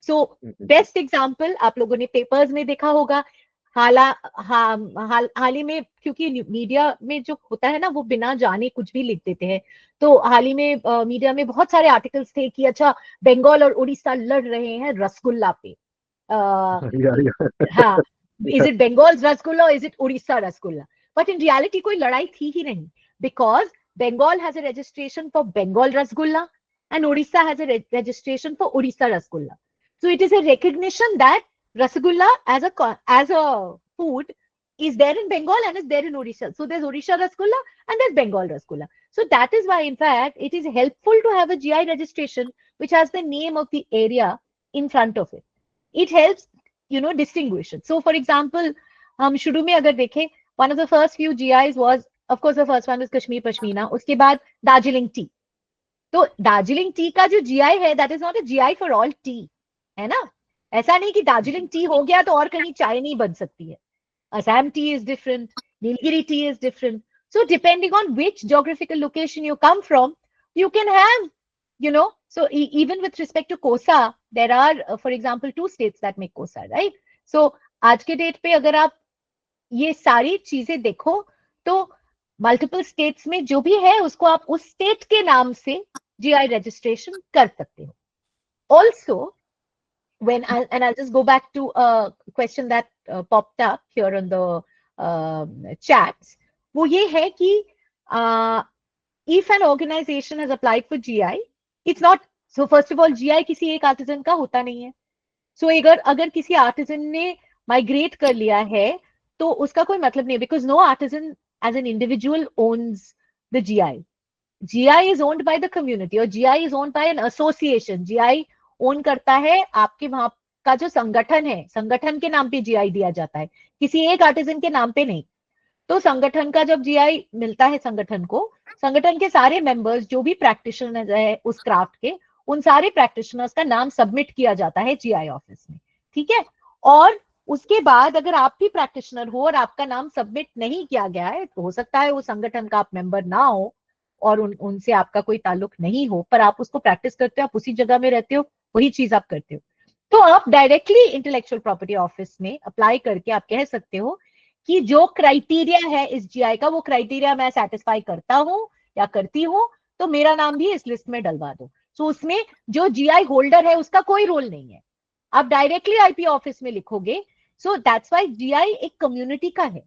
So best example आप लोगों ने papers में देखा होगा, हाल ही में, क्योंकि मीडिया में जो होता है ना वो बिना जाने कुछ भी लिख देते हैं, तो हाल ही में मीडिया में बहुत सारे आर्टिकल्स थे कि अच्छा बंगाल और उड़ीसा लड़ रहे हैं रसगुल्ला पे. हाँ, is it Bengal's Rasgulla or is it Odisha Rasgulla? But in reality कोई लड़ाई थी ही नहीं, because Bengal has a registration for Bengal Rasgulla and Odisha has a registration for Odisha Rasgulla. So it is a recognition that Rasgulla as a food is there in Bengal and is there in Odisha. So there's Odisha Rasgulla and there's Bengal Rasgulla. So that is why, in fact, it is helpful to have a GI registration which has the name of the area in front of it. It helps, you know, distinguish it. So for example, हम शुरू में अगर देखें, one of the first few GIs was, of course, the first one was Kashmir Pashmina. उसके बाद Darjeeling tea. तो Darjeeling tea का जो GI है, that is not a GI for all tea, है ना? ऐसा नहीं कि Darjeeling tea हो गया तो और कहीं चाय नहीं बन सकती है. Assam tea is different, Nilgiri tea is different. So depending on which geographical location you come from, you can have, you know, so even with respect to Kosa, there are, for example, 2 states that make Kosa, right? So आज के date पे अगर आप ये सारी चीजें देखो तो मल्टीपल स्टेट्स में जो भी है उसको आप उस स्टेट के नाम से GI registration कर सकते हो. Also, when I'll just go back to a question that popped up here on the chats, वो ये है कि if an organization has applied for GI, it's not, so first of all, GI किसी एक artesian का होता नहीं है. So अगर किसी आर्टिजन ने माइग्रेट कर लिया है तो उसका कोई मतलब नहीं है, because no artisan as an individual owns the GI. GI is owned by the community or GI is owned by an association. GI own करता है आपके वहां का जो संगठन है, संगठन के नाम पे GI दिया जाता है, किसी एक आर्टिजन के नाम पे नहीं. तो संगठन का जब GI मिलता है संगठन को, संगठन के सारे मेंबर्स जो भी प्रैक्टिशनर है उस क्राफ्ट के, उन सारे प्रैक्टिशनर्स का नाम सबमिट किया जाता है GI ऑफिस में, ठीक है. और उसके बाद अगर आप भी प्रैक्टिशनर हो और आपका नाम सबमिट नहीं किया गया है, तो हो सकता है वो संगठन का आप मेंबर ना हो और उनसे आपका कोई ताल्लुक नहीं हो, पर आप उसको प्रैक्टिस करते हो, आप उसी जगह में रहते हो, वही चीज आप करते हो, तो आप डायरेक्टली इंटेलेक्चुअल प्रॉपर्टी ऑफिस में अप्लाई करके आप कह सकते हो कि जो क्राइटेरिया है इस GI का, वो क्राइटेरिया मैं सेटिस्फाई करता हूं या करती हूं, तो मेरा नाम भी इस लिस्ट में डलवा दो. सो उसमें जो GI होल्डर है उसका कोई रोल नहीं है, आप डायरेक्टली IP ऑफिस में लिखोगे. सो दैट्स व्हाई GI एक कम्युनिटी का है.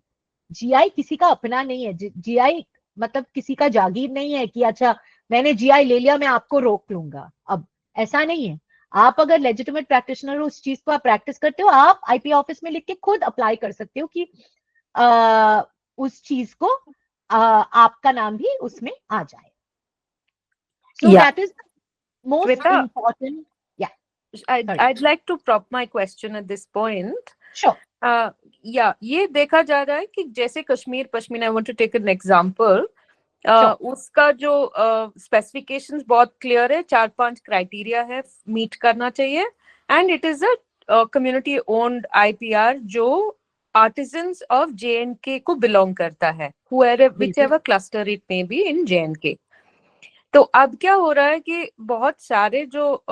GI किसी का अपना नहीं है. GI मतलब किसी का जागीर नहीं है कि अच्छा मैंने GI ले लिया, मैं आपको रोक लूंगा. अब ऐसा नहीं है. आप अगर लेजिटिमेट प्रैक्टिशनर हो, उस चीज को आप प्रैक्टिस करते हो, आप IP ऑफिस में लिख के खुद अप्लाई कर सकते हो कि उस चीज को आपका नाम भी उसमें आ जाए. So that is most Shweta, important. I'd like to prop my question at this point. Sure. Yeah, ये देखा जा रहा है कि जैसे Kashmir pashmina, I want to take an example. उसका जो स्पेसिफिकेशंस बहुत क्लियर है, 4-5 क्राइटेरिया है मीट करना चाहिए, and it is a community owned IPR जो आर्टिजन्स ऑफ JNK को बिलोंग करता है, whichever cluster it may be in JNK। तो अब क्या हो रहा है कि बहुत सारे जो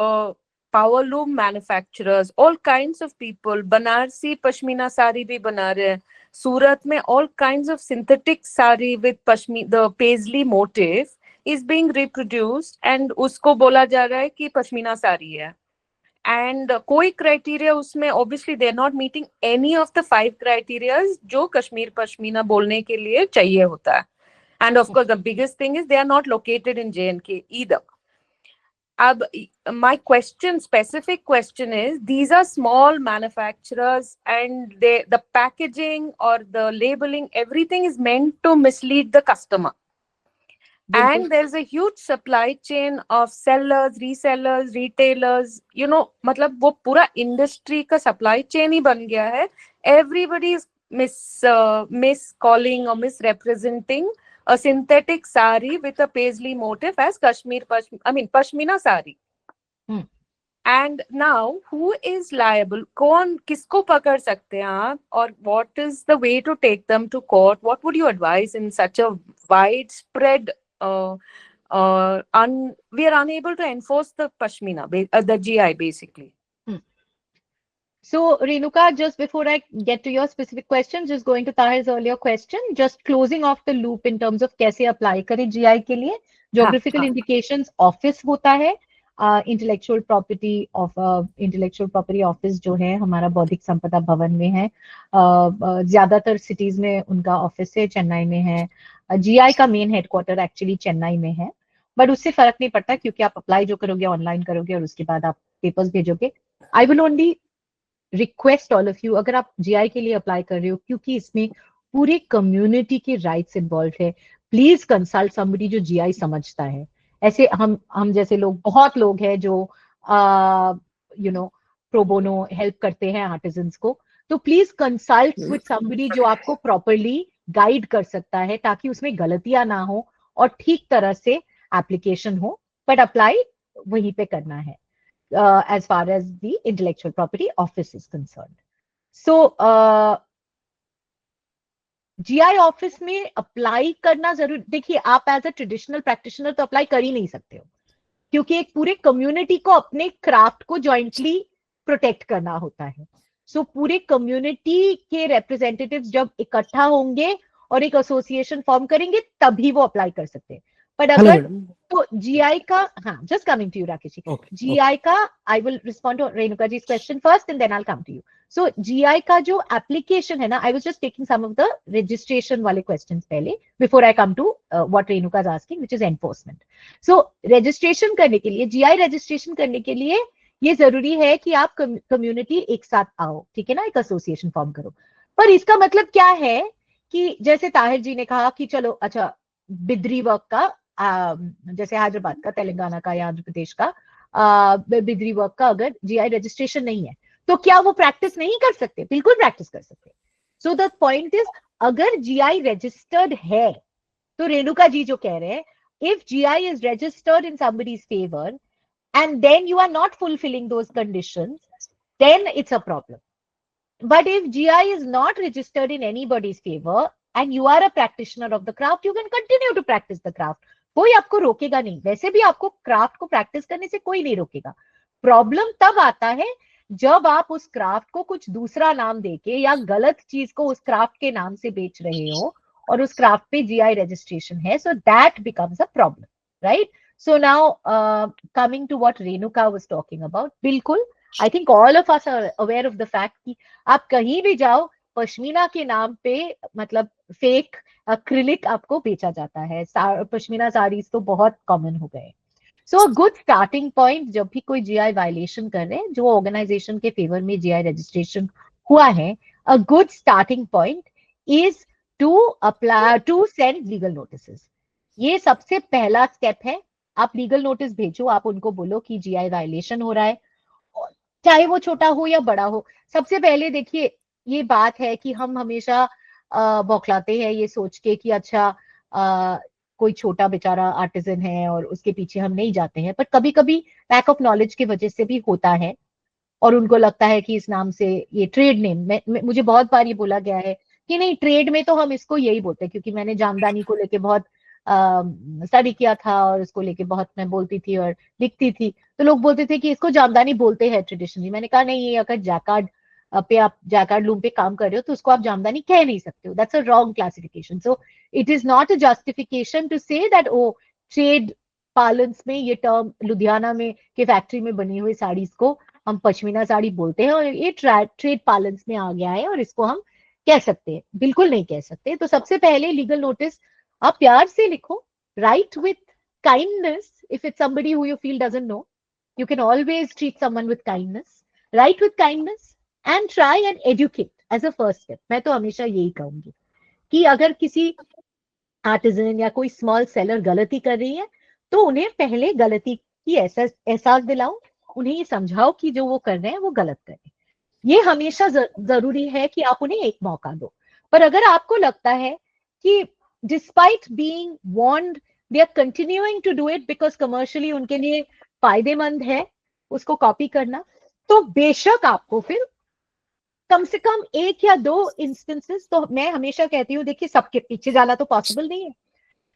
powerloom manufacturers, all kinds of people, Banarasi pashmina sari भी बना रहे हैं सूरत में, all kinds of synthetic sari with the paisley motif is being reproduced, and उसको बोला जा रहा है कि पश्मीना साड़ी है। एंड कोई क्राइटेरिया उसमें, obviously they are not meeting any of the 5 criterias जो कश्मीर पश्मीना बोलने के लिए चाहिए होता है। And of course, the biggest thing is they are not located in JNK either. My specific question is, these are small manufacturers, and the packaging or the labeling, everything is meant to mislead the customer. And there's a huge supply chain of sellers, resellers, retailers, मतलब वो पूरा industry का supply chain ही बन गया है। Everybody is miscalling or misrepresenting a synthetic sari with a paisley motif as pashmina sari. And now who is liable? कौन किसको पकड़ सकते हैं आप? और what is the way to take them to court? What would you advise in such a widespread we are unable to enforce the pashmina, the GI basically. So, Renuka, just before I get to your specific question, just going to Tahir's earlier question, just closing off the loop in terms of कैसे apply करें GI के लिए। Geographical indications office होता है, intellectual property office जो है हमारा बौद्धिक संपदा भवन में है, ज्यादातर cities में उनका office है, चेन्नई में है। GI का main headquarter actually चेन्नई में है, but उससे फर्क नहीं पड़ता क्योंकि आप apply जो करोगे online करोगे और उसके बाद आप papers भेजोगे। I will only request all of you, अगर आप GI के लिए अप्लाई कर रहे हो क्योंकि इसमें पूरे कम्युनिटी के राइट्स इन्वॉल्व है, प्लीज कंसल्ट समबडी जो GI समझता है। ऐसे हम जैसे लोग, बहुत लोग हैं जो प्रो बोनो हेल्प करते हैं आर्टिजन्स को, तो प्लीज कंसल्ट विद समबडी जो आपको प्रॉपरली गाइड कर सकता है ताकि उसमें गलतियां ना हो और ठीक तरह से एप्लीकेशन हो, बट अप्लाई वहीं पे करना है। As far as the intellectual property office is concerned. So, GI office में अप्लाई करना जरूर, देखिए आप एज अ ट्रेडिशनल प्रैक्टिशनर तो अप्लाई कर ही नहीं सकते हो क्योंकि एक पूरे कम्युनिटी को अपने क्राफ्ट को जॉइंटली प्रोटेक्ट करना होता है। सो पूरे कम्युनिटी के रिप्रेजेंटेटिव्स जब इकट्ठा होंगे और एक एसोसिएशन फॉर्म करेंगे तभी वो अप्लाई कर सकते हैं। बट अगर तो GI का, हाँ, just coming to you Rakesh ji, GI का I will respond to Renuka ji question first and then I will come to you. So GI का जो एप्लीकेशन है ना, I was just taking some of the registration वाले क्वेश्चंस पहले before I come to what Renuka is asking which is enforcement. So registration करने के लिए, GI registration करने के लिए ये जरूरी है कि आप कम्युनिटी एक साथ आओ, ठीक है ना, एक एसोसिएशन फॉर्म करो। पर इसका मतलब क्या है कि जैसे ताहिर जी ने कहा कि चलो अच्छा बिद्री वर्क का, जैसे हैदराबाद का, तेलंगाना का या आंध्र प्रदेश का बिद्री वर्क का अगर GI रजिस्ट्रेशन नहीं है तो क्या वो प्रैक्टिस नहीं कर सकते? बिल्कुल प्रैक्टिस कर सकते। सो द पॉइंट इज, अगर GI रजिस्टर्ड है तो रेणुका जी जो कह रहे हैं, if GI is registered in somebody's favor and then you are not fulfilling those conditions, then it's a problem. But if GI is not registered in anybody's favor and you are a practitioner of the craft, you can continue to practice the craft. कोई आपको रोकेगा नहीं, वैसे भी आपको craft को practice करने से कोई नहीं रोकेगा। प्रॉब्लम तब आता है जब आप उस क्राफ्ट को कुछ दूसरा नाम देके या गलत चीज को उस क्राफ्ट के नाम से बेच रहे हो और उस क्राफ्ट पे GI रजिस्ट्रेशन है, so that becomes a problem, right? So now coming to what Renuka was talking about, बिल्कुल I think all of us are aware of the fact कि आप कहीं भी जाओ पश्मीना के नाम पे मतलब फेक एक्रिलिक आपको बेचा जाता है। पश्मीना साड़ीज तो बहुत कॉमन हो गए। सो गुड स्टार्टिंग पॉइंट, जब भी कोई GI वायलेशन कर रहे हैं, जो ऑर्गेनाइजेशन के फेवर में GI रजिस्ट्रेशन हुआ है, a good starting point is to apply to send legal notices. ये सबसे पहला स्टेप है। आप लीगल नोटिस भेजो, आप उनको बोलो कि GI वायलेशन हो रहा है, चाहे वो छोटा हो या बड़ा हो। सबसे पहले देखिए, ये बात है कि हम हमेशा बौखलाते हैं ये सोच के कि अच्छा कोई छोटा बेचारा आर्टिजन है और उसके पीछे हम नहीं जाते हैं, पर कभी कभी लैक ऑफ नॉलेज की वजह से भी होता है और उनको लगता है कि इस नाम से, ये ट्रेड नेम, मुझे बहुत बार ये बोला गया है कि नहीं ट्रेड में तो हम इसको यही बोलते हैं, क्योंकि मैंने जामदानी को लेके बहुत स्टडी किया था और उसको लेके बहुत मैं बोलती थी और लिखती थी, तो लोग बोलते थे कि इसको जामदानी बोलते हैं ट्रेडिशनली। मैंने कहा नहीं, ये अगर जैकार्ड पे आप जैकार्ड लूम पे काम कर रहे हो तो उसको आप जामदानी कह नहीं सकते हो, that's a wrong classification. So it is not a justification to say that oh trade parlance में ये टर्म लुधियाना में के फैक्ट्री में बनी हुई साड़ीज को हम पश्मीना साड़ी बोलते हैं और ये ट्रेड पार्लेंस में आ गया है और इसको हम कह सकते हैं, बिल्कुल नहीं कह सकते। तो सबसे पहले लीगल नोटिस आप प्यार से लिखो, right with kindness. If it's somebody who you feel doesn't know, you can always treat someone with kindness, write with kindness and try and educate as a first step। मैं तो हमेशा यही कहूंगी कि अगर किसी आर्टिजन या कोई स्मॉल सेलर गलती कर रही है तो उन्हें पहले गलती की एहसास दिलाओ, उन्हें ये समझाओ कि जो वो कर रहे हैं वो गलत कर रहे हैं। ये हमेशा जरूरी है कि आप उन्हें एक मौका दो। पर अगर आपको लगता है कि despite being warned they are continuing to do it because commercially उनके लिए फायदेमंद है उसको कॉपी करना, तो बेशक आपको फिर कम से कम एक या दो इंस्टेंसेस, तो मैं हमेशा कहती हूँ देखिए सबके पीछे जाना तो पॉसिबल नहीं है,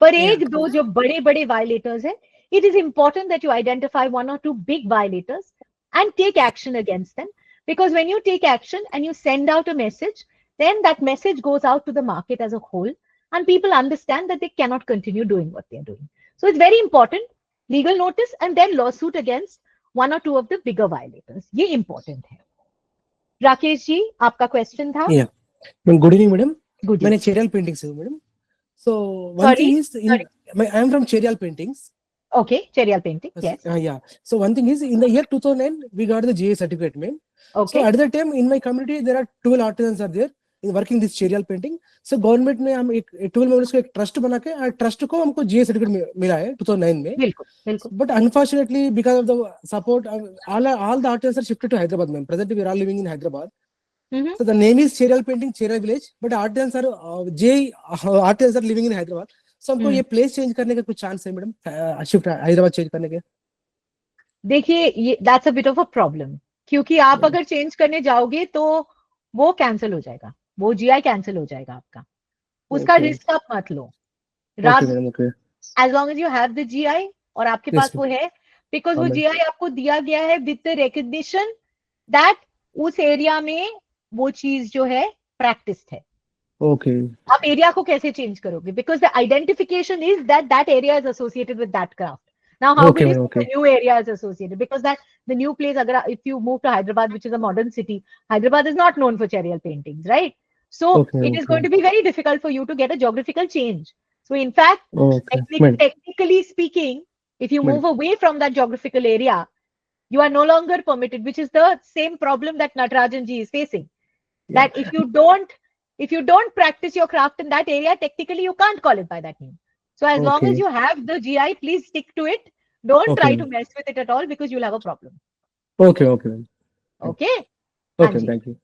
पर एक दो जो बड़े बड़े वायलेटर्स है, it is important that you identify one or two big violators and take action against them, because when you take action and you send out a message, then that message goes out to the market as a whole and people understand that they cannot continue doing what they are doing. So it's very important, legal notice and then lawsuit against one or two of the bigger violators, ये important है। राकेश जी आपका question था। Good evening madam, Good मैंने evening. Cheriyal painting से हूँ madam. So one Sorry? Thing is I am from Cheriyal paintings. Okay, Cherial painting, yes. Yeah. So one thing is, in the year 2009, we got the GA certificate, ma'am. Okay. So at that time, in my community, there are 12 artisans are there in working this cherial painting. So government ने हम एक 12 members को एक trust बना के trust को हमको GA certificate मिला है 2009 में। बिल्कुल बिल्कुल। But unfortunately, because of the support, all the artisans are shifted to Hyderabad, ma'am. Presently, we are all living in Hyderabad. So the name is Cherial Painting, Cherial Village, but artisans are GA artisans are living in Hyderabad. So हमको ये place change करने का कुछ chance है madam, shift Hyderabad change करने के? देखिए ये that's a bit of a problem, क्योंकि आप अगर चेंज करने जाओगे तो वो कैंसिल हो जाएगा, वो जीआई कैंसिल हो जाएगा आपका, उसका रिस्क आप मत लो। As long as you have the GI और आपके पास वो है, बिकॉज वो जीआई आपको दिया गया है विद द रिकग्निशन दैट उस एरिया में वो चीज जो है प्रैक्टिस है। आप एरिया को कैसे चेंज करोगे? Because the identification is that that area is associated with that craft. Now, how will you say the new area is associated? Because that the new place, if you move to Hyderabad, which is a modern city, Hyderabad is not known for cherial paintings, right? So it is going to be very difficult for you to get a geographical change. So in fact, technically speaking, if you move away from that geographical area, you are no longer permitted, which is the same problem that Natarajan ji is facing. That if you don't practice your craft in that area, technically you can't call it by that name. So as long as you have the GI, please stick to it. Don't try to mess with it at all because you'll have a problem. Okay. Okay, Thank you.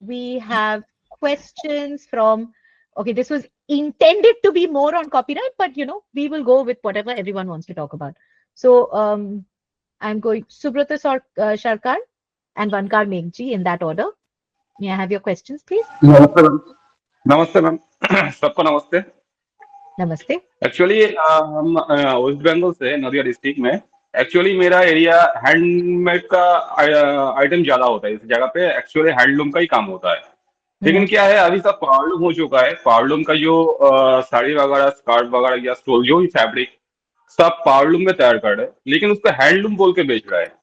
We have questions from, this was intended to be more on copyright, but we will go with whatever everyone wants to talk about. So I'm going Subrata Sharkar and Vankar Meghji in that order. May I have your questions, please? नमस्ते ma'am, सबको नमस्ते। नमस्ते। Actually हम waste Bengal से नदिया district में, actually मेरा area handmade का item ज्यादा होता है, इस जगह पे एक्चुअली हैंडलूम का ही काम होता है। लेकिन क्या है, अभी सब पावरलूम हो चुका है। पावरलूम का जो साड़ी वगैरह, स्कार्ट वगैरह या स्टोल, जो भी फैब्रिक सब पावरलूम में तैयार कर रहे हैं, लेकिन उसको हैंडलूम बोल के बेच रहा है।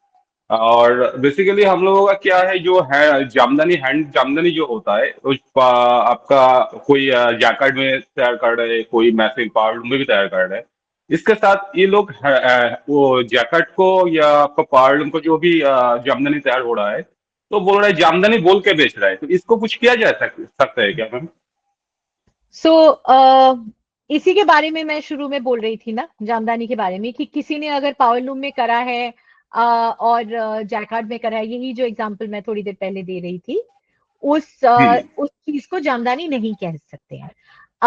और बेसिकली हम लोगों का क्या है, जो है जामदानी जो होता है, आपका कोई जैकेट में तैयार कर रहे हैं, कोई मैसिंग पावरलूम में भी तैयार कर रहे हैं। इसके साथ ये लोग वो जैकेट को या आपका पावरलूम को जो भी जामदानी तैयार हो रहा है, तो बोल रहा है जामदानी बोल के बेच रहा है। तो इसको कुछ किया जा सकता है क्या मैम? इसी के बारे में मैं शुरू में बोल रही थी ना, जामदानी के बारे में, कि किसी ने अगर पावरलूम में करा है और जैकार्ड में करा है, यही जो एग्जांपल मैं थोड़ी देर पहले दे रही थी, उस चीज को जामदानी नहीं कह सकते हैं।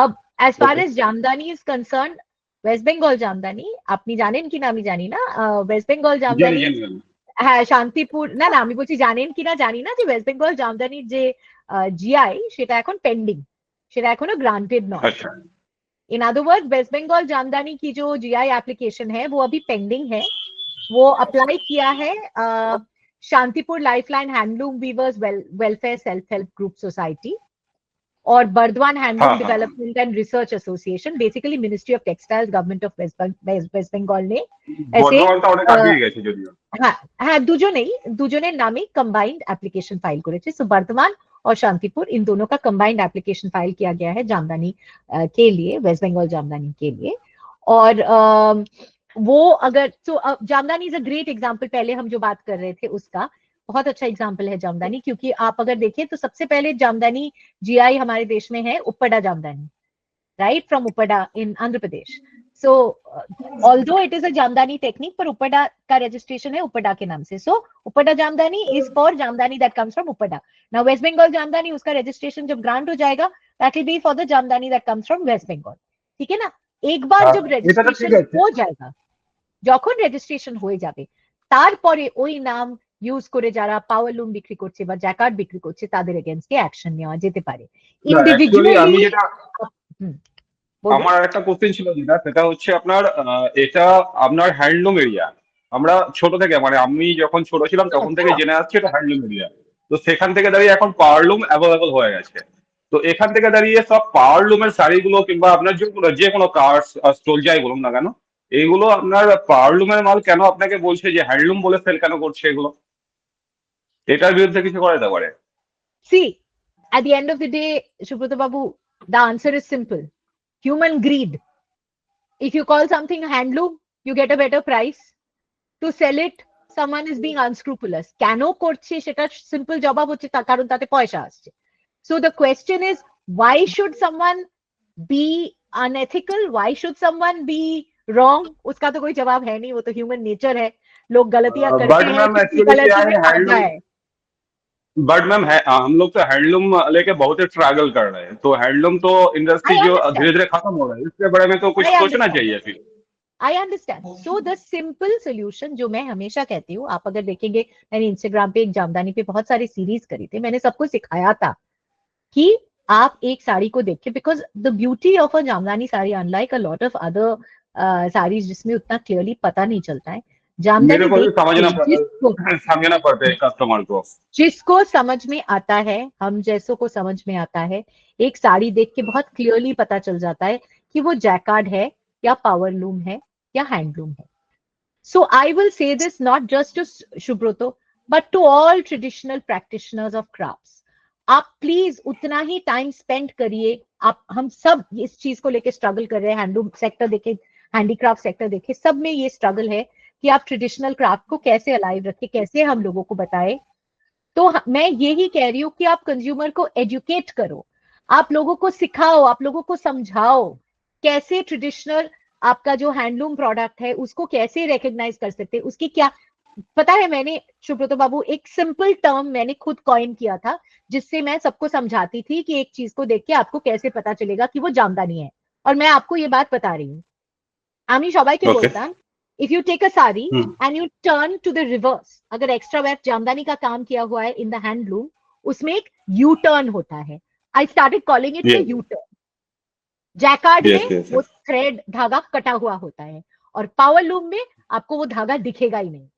अब as far Okay. as Jamdani is concerned, West Bengal Jamdani আপনি জানেন কি না আমি জানি না, ওয়েস্ট বেঙ্গল জামদানি জানি। হ্যাঁ শান্তিপুর, না না আমি বলছি জানেন কিনা জানি না, যে ওয়েস্ট বেঙ্গল জামদানির যে জিআই সেটা এখন পেন্ডিং, সেটা এখনো গ্রান্টেড নয়। अच्छा। In other word West Bengal Jamdani की जो जीआई एप्लीकेशन है वो अभी पेंडिंग है। वो अप्लाई किया है Shantipur lifeline handloom weavers welfare self help group society और बर्दवान हैंडलूम हाँ। Development and research association, basically ministry of textiles government of West Bengal ने ऐसे বর্তমানটা অনেক আগেই গেছে যদিও। হ্যাঁ দুজনের নামে কম্বাইন্ড एप्लीकेशन फाइल করেছে। सो बर्दवान और शांतिपुर इन दोनों का कंबाइंड एप्लीकेशन फाइल किया गया है जामदानी के लिए, वेस्ट बंगाल जामदानी के लिए। और वो अगर तो jamdani is a great example, पहले हम जो बात कर रहे थे उसका बहुत अच्छा एग्जांपल है जामदानी, क्योंकि आप अगर देखें तो सबसे पहले जामदानी जीआई हमारे देश में है उपड़ा jamdani, right, from Uppada in Andhra Pradesh. So although it is a Jamdani technique, पर उपड़ा का रजिस्ट्रेशन है उपड़ा के नाम से। So Uppada Jamdani is for Jamdani that comes from Uppada. Now West Bengal Jamdani उसका रजिस्ट्रेशन जब ग्रांट हो जाएगा that will be for the Jamdani that comes from West Bengal, ठीक है ना। एक बार जब रजिस्ट्रेशन हो जाएगा, যখন রেজিস্ট্রেশন হয়ে যাবে তারপরে ওই নাম ইউজ করে যারা পাওয়ারলুম বিক্রি করছে বা জ্যাকার্ড বিক্রি করছে তাদের এগেইনস্টে অ্যাকশন নেওয়া যেতে পারে। Actually আমি যেটা বলুন। আমার একটা কোশ্চেন ছিল যেটা, সেটা হচ্ছে আপনার এটা আপনার হ্যান্ডলুম এরিয়া। আমরা ছোট থেকে মানে আমি যখন ছোট ছিলাম তখন থেকে জেনে আসছি এটা হ্যান্ডলুম এরিয়া। তো সেখান থেকে দাঁড়িয়ে এখন পাওয়ারলুম অ্যাভেলেবল হয়ে গেছে। তো এখান থেকে দাঁড়িয়ে সব পাওয়ারলুমের শাড়িগুলো কিংবা আপনার যে কোনো কার্স স্টোল যাই বলুন না কেন, এইগুলো আপনার পাওয়ারলুমের মাল কেন আপনাকে বলছে যে হ্যান্ডলুম বলে সেল কেন করছে এগুলো? এটার বিরুদ্ধে কিছু করা যেতে পারে? See, at the end of the day, Subrata Babu, the answer is simple. Human greed. If you call something handloom, you get a better price. To sell it, someone is being unscrupulous. Keno korche seta simple jawab hocche karon tate paisa asche. So the question is, why should someone be unethical? Why should someone be wrong? Uska to koi jawab hai nahi, wo to human nature hai. Log galatiyan karte But hain, ma'am, किसी actually गलती क्या में है, फायदा handloom है। But ma'am हम लोग तो हैंडलूम लेके बहुत ही स्ट्रगल कर रहे हैं, तो हैंडलूम तो इंडस्ट्री I जो understand. धीरे धीरे खत्म हो रहा है, इसके बारे में तो कुछ I सोचना understand. चाहिए फिर। I understand. So the simple solution जो मैं हमेशा कहती हूँ, आप अगर देखेंगे मैंने इंस्टाग्राम पे एक जामदानी पे बहुत सारी सीरीज करी थी, मैंने सबको सिखाया था कि आप एक साड़ी को देखिए, because the beauty of a jamdani sari unlike a lot of other saris जिसमें उतना क्लियरली पता नहीं चलता है, जामदानी मेरे को भी देख के समझना पड़ता है कस्टमर को। जिसको समझ में आता है, हम जैसों को समझ में आता है, एक साड़ी देख के बहुत क्लियरली पता चल जाता है कि वो जैकार्ड है या पावरलूम है या हैंडलूम है। So I will say this not just to Subrato but to all traditional practitioners of crafts, आप प्लीज उतना ही टाइम स्पेंड करिए। आप हम सब इस चीज को लेके स्ट्रगल कर रहे हैं, हैंडलूम सेक्टर देखे, हैंडीक्राफ्ट सेक्टर देखे, सब में ये स्ट्रगल है कि आप ट्रेडिशनल क्राफ्ट को कैसे अलाइव रखें, कैसे हम लोगों को बताएं। तो मैं यही कह रही हूँ कि आप कंज्यूमर को एजुकेट करो, आप लोगों को सिखाओ, आप लोगों को समझाओ कैसे ट्रेडिशनल आपका जो हैंडलूम प्रोडक्ट है उसको कैसे रिकॉग्नाइज कर सकते हैं, उसकी क्या पता है। मैंने सुब्रतो बाबू एक सिंपल टर्म मैंने खुद कॉइन किया था, जिससे मैं सबको समझाती थी कि एक चीज को देख के आपको कैसे पता चलेगा कि वो जामदानी है। और मैं आपको ये बात बता रही हूँ, আমি সবাইকে বলতাম, if you take a sari and you turn to the reverse, अगर एक्स्ट्रा वेट जामदानी का काम किया हुआ है in the handloom, उसमें एक यू टर्न होता है। I started calling it the U turn. Jacquard में वो थ्रेड धागा कटा हुआ होता है और पावरलूम में आपको वो धागा दिखेगा ही नहीं।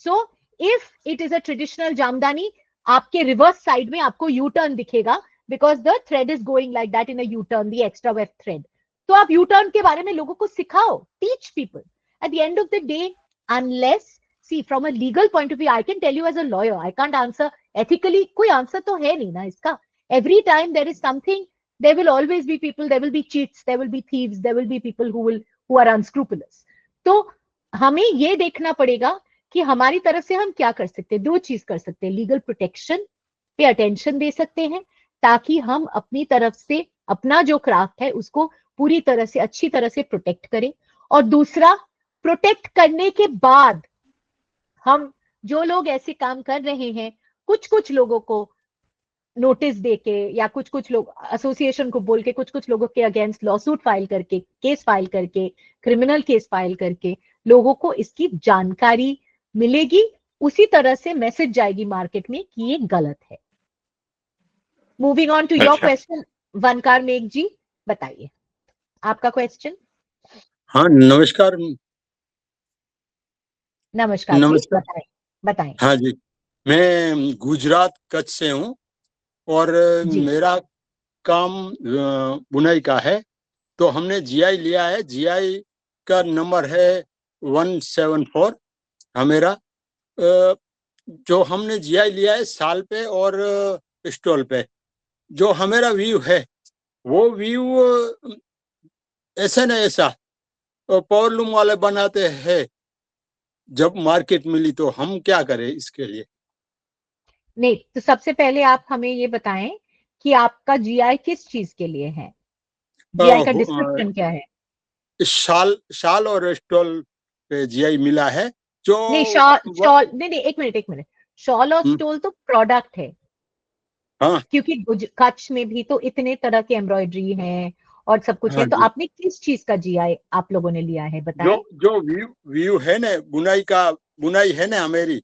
So if it is a traditional jamdani, आपके रिवर्स साइड में आपको यू टर्न दिखेगा, because the thread is going like that in a U turn, the extra weight thread. तो आप यू टर्न के बारे में लोगों को सिखाओ, teach people. At the end of the day, unless, see, from a legal point of view, I can tell you as a lawyer, I can't answer ethically, कोई answer तो है नहीं ना इसका। Every time there is something, there will always be people, there will be cheats, there will be thieves, there will be people who are unscrupulous. तो हमें ये देखना पड़ेगा कि हमारी तरफ से हम क्या कर सकते हैं। दो चीज कर सकते हैं, लीगल प्रोटेक्शन पे अटेंशन दे सकते हैं ताकि हम अपनी तरफ से अपना जो क्राफ्ट है उसको पूरी तरह से अच्छी तरह से प्रोटेक्ट करें। और दूसरा, प्रोटेक्ट करने के बाद हम जो लोग ऐसे काम कर रहे हैं, कुछ लोगों को नोटिस देके या कुछ कुछ लोग एसोसिएशन को बोल के कुछ लोगों के अगेंस्ट लॉसूट फाइल करके, केस फाइल करके, क्रिमिनल केस फाइल करके लोगों को इसकी जानकारी मिलेगी, उसी तरह से मैसेज जाएगी मार्केट में कि ये गलत है। Moving on to your question, Vankar Megh ji बताइए आपका क्वेश्चन। हाँ नमस्कार। नमस्कार नमस्कार। जी, बताएं। हाँ जी, मैं गुजरात कच्छ से हूँ और मेरा काम बुनाई का है। तो हमने जीआई लिया है, जीआई का नंबर है 174 हमेरा। जो हमने जीआई लिया है साल पे और स्टॉल पे, जो हमेरा व्यू है वो व्यू ऐसा न ऐसा पावरलूम वाले बनाते हैं। जब मार्केट मिली तो हम क्या करें इसके लिए? नहीं, तो सबसे पहले आप हमें ये बताएं कि आपका जीआई किस चीज के लिए है, जीआई का डिस्क्रिप्शन क्या है? शाल और स्टॉल पे जीआई मिला है। जो नहीं, शॉल नहीं, एक मिनट, शॉल और स्टॉल तो प्रोडक्ट है। हाँ, क्योंकि कच्छ में भी तो इतने तरह के एम्ब्रॉयडरी हैं और सब कुछ हाँ है। तो जी। आपने किस चीज का जीआई आप लोगों ने लिया है, बताएं। जो व्यू है ना, बुनाई है ना हमारी,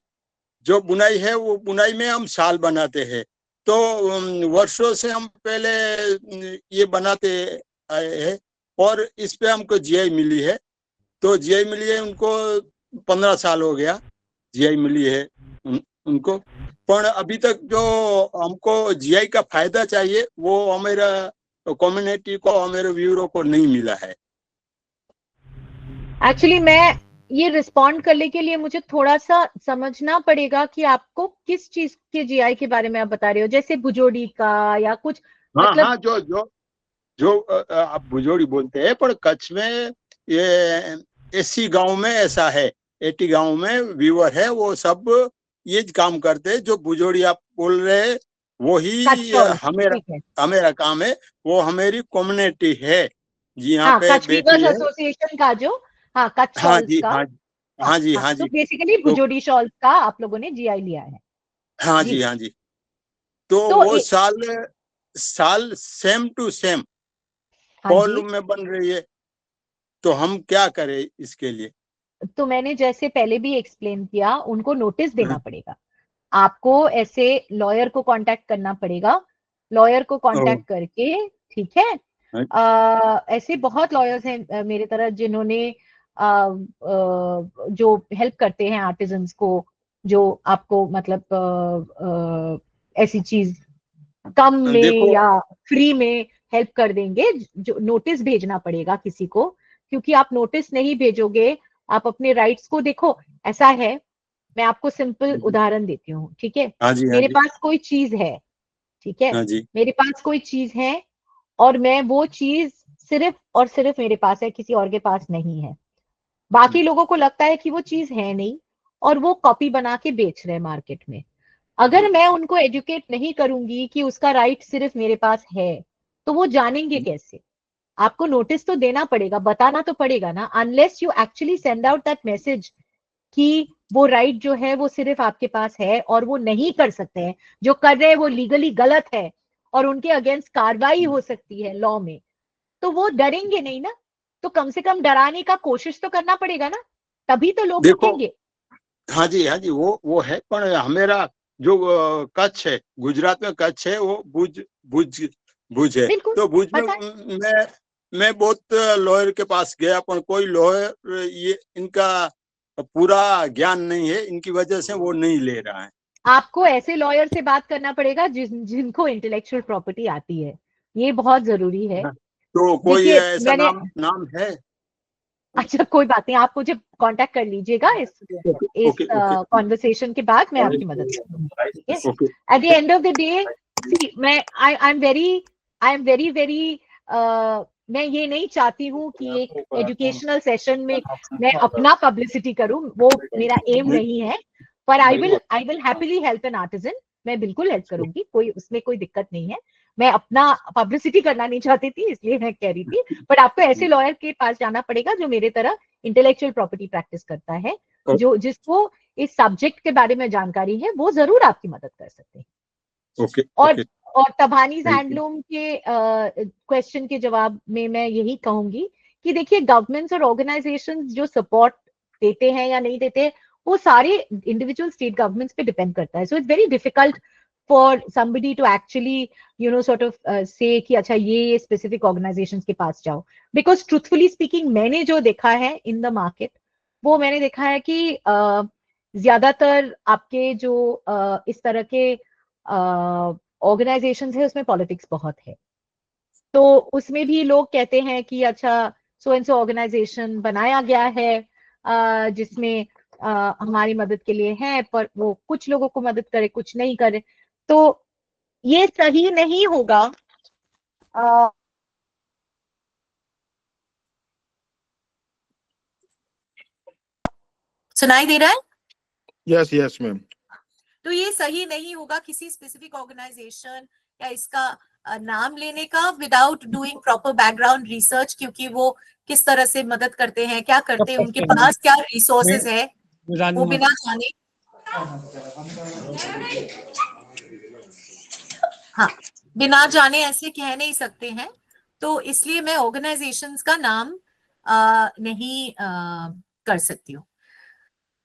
जो बुनाई है वो बुनाई में हम शाल बनाते हैं। तो वर्षों से हम पहले ये बनाते आए हैं और इस पे हमको जीआई मिली है। तो जीआई मिली है उनको 15 साल हो गया जीआई मिली है उनको। पर अभी तक जो हमको जीआई का फायदा चाहिए वो हमारा कम्युनिटी को, हमारे व्यूअरों को नहीं मिला है। एक्चुअली मैं ये रिस्पॉन्ड करने के लिए मुझे थोड़ा सा समझना पड़ेगा कि आपको किस चीज के जीआई के बारे में आप बता रहे हो, जैसे भुजोड़ी का या कुछ। हाँ मतलब हाँ, जो आप भुजोड़ी बोलते हैं, पर कच्छ में ये 80 गांव में ऐसा है, 80 गांव में व्यूअर है, वो सब ये काम करते हैं। जो भुजोड़ी आप बोल रहे हैं वही हमेरा काम है, वो हमारी कम्युनिटी है जी। यहाँ पे कच्छ बेटी वीवर्स है। एसोसिएशन का जो कच्छ हाँ शॉल्स जी, का। हाँ जी, हाँ जी। तो बेसिकली भुजोड़ी शॉल्स का आप लोगों ने जीआई लिया है। हाँ जी, हाँ जी। तो वो साल सेम टू सेम वॉल्यूम में बन रही है। तो हम क्या करें इसके लिए? तो मैंने जैसे पहले भी एक्सप्लेन किया, उनको नोटिस देना पड़ेगा। आपको ऐसे लॉयर को कांटेक्ट करना पड़ेगा। लॉयर को कांटेक्ट करके, ठीक है, ऐसे बहुत लॉयर्स हैं मेरे तरह जिन्होंने जो हेल्प करते हैं आर्टिजन्स को, जो आपको मतलब ऐसी चीज कम में या फ्री में हेल्प कर देंगे। जो नोटिस भेजना पड़ेगा किसी को, क्योंकि आप नोटिस नहीं भेजोगे, आप अपने राइट्स को देखो। ऐसा है, मैं आपको सिंपल उदाहरण देती हूँ, ठीक है। मेरे पास कोई चीज है, ठीक है, मेरे पास कोई चीज है और मैं वो चीज सिर्फ और सिर्फ मेरे पास है, किसी और के पास नहीं है। बाकी लोगों को लगता है कि वो चीज है नहीं और वो कॉपी बना के बेच रहे हैं मार्केट में। अगर मैं उनको एजुकेट नहीं करूंगी कि उसका राइट सिर्फ मेरे पास है, तो वो जानेंगे कैसे? आपको नोटिस तो देना पड़ेगा, बताना तो पड़ेगा ना। Unless you actually send out that message कि वो राइट जो है वो सिर्फ आपके पास है और वो नहीं कर सकते हैं, जो कर रहे हैं वो लीगली गलत है और उनके अगेंस्ट कार्रवाई हो सकती है लॉ में, तो वो डरेंगे नहीं ना। तो कम से कम डराने का कोशिश तो करना पड़ेगा ना, तभी तो लोग रुकेंगे। हाँ जी, हाँ जी, वो है। पर हमारा जो कच्छ है, गुजरात में कच्छ है, वो भुज है। तो भुज में मैं बहुत लॉयर के पास गया, पर कोई लॉयर ये इनका पूरा ज्ञान नहीं है, इनकी वजह से वो नहीं ले रहा है। आपको ऐसे लॉयर से बात करना पड़ेगा जिनको इंटेलेक्चुअल प्रॉपर्टी आती है, ये बहुत जरूरी है। तो कोई ऐसा नाम है? अच्छा, कोई बात नहीं, आप मुझे कांटेक्ट कर लीजिएगा इस कॉन्वर्सेशन के बाद, मैं आपकी मदद करूंगी। At the end of the day, I am very मैं ये नहीं चाहती हूँ कि एक एजुकेशनल सेशन में मैं अपना पब्लिसिटी करूं, वो मेरा एम नहीं है। पर I will happily help an artisan. मैं बिल्कुल हेल्प करूंगी, उसमें कोई दिक्कत नहीं है। मैं अपना पब्लिसिटी करना नहीं चाहती थी, इसलिए मैं कह रही थी। बट आपको ऐसे लॉयर के पास जाना पड़ेगा जो मेरे तरह इंटेलेक्चुअल प्रॉपर्टी प्रैक्टिस करता है, जिसको इस सब्जेक्ट के बारे में जानकारी है, वो जरूर आपकी मदद कर सकते हैं। ओके और तबानीज Thank you. हैंडलूम के क्वेश्चन के जवाब में मैं यही कहूंगी कि देखिए गवर्नमेंट्स और ऑर्गेनाइजेशंस जो सपोर्ट देते हैं या नहीं देते, वो सारे इंडिविजुअल स्टेट गवर्नमेंट्स पे डिपेंड करता है. So it's very difficult for somebody to actually sort of say कि अच्छा ये स्पेसिफिक ऑर्गेनाइजेशंस के पास जाओ, बिकॉज ट्रूथफुली स्पीकिंग मैंने जो देखा है इन द मार्केट, वो मैंने देखा है कि ज्यादातर आपके जो इस तरह के ऑर्गेनाइजेशंस है उसमें पॉलिटिक्स बहुत है. तो उसमें भी लोग कहते हैं कि अच्छा सो एंड सो ऑर्गेनाइजेशन बनाया गया है जिसमें हमारी मदद के लिए है, पर वो कुछ लोगों को मदद करे कुछ नहीं करे, तो ये सही नहीं होगा. सुनाई दे रहा है? Yes ma'am. तो ये सही नहीं होगा किसी स्पेसिफिक ऑर्गेनाइजेशन या इसका नाम लेने का without doing proper background research, क्योंकि वो किस तरह से मदद करते हैं, क्या करते हैं, उनके पास क्या रिसोर्सेज है, वो बिना जाने, हाँ, बिना जाने ऐसे कह नहीं सकते हैं. तो इसलिए मैं ऑर्गेनाइजेशंस का नाम नहीं कर सकती हूँ.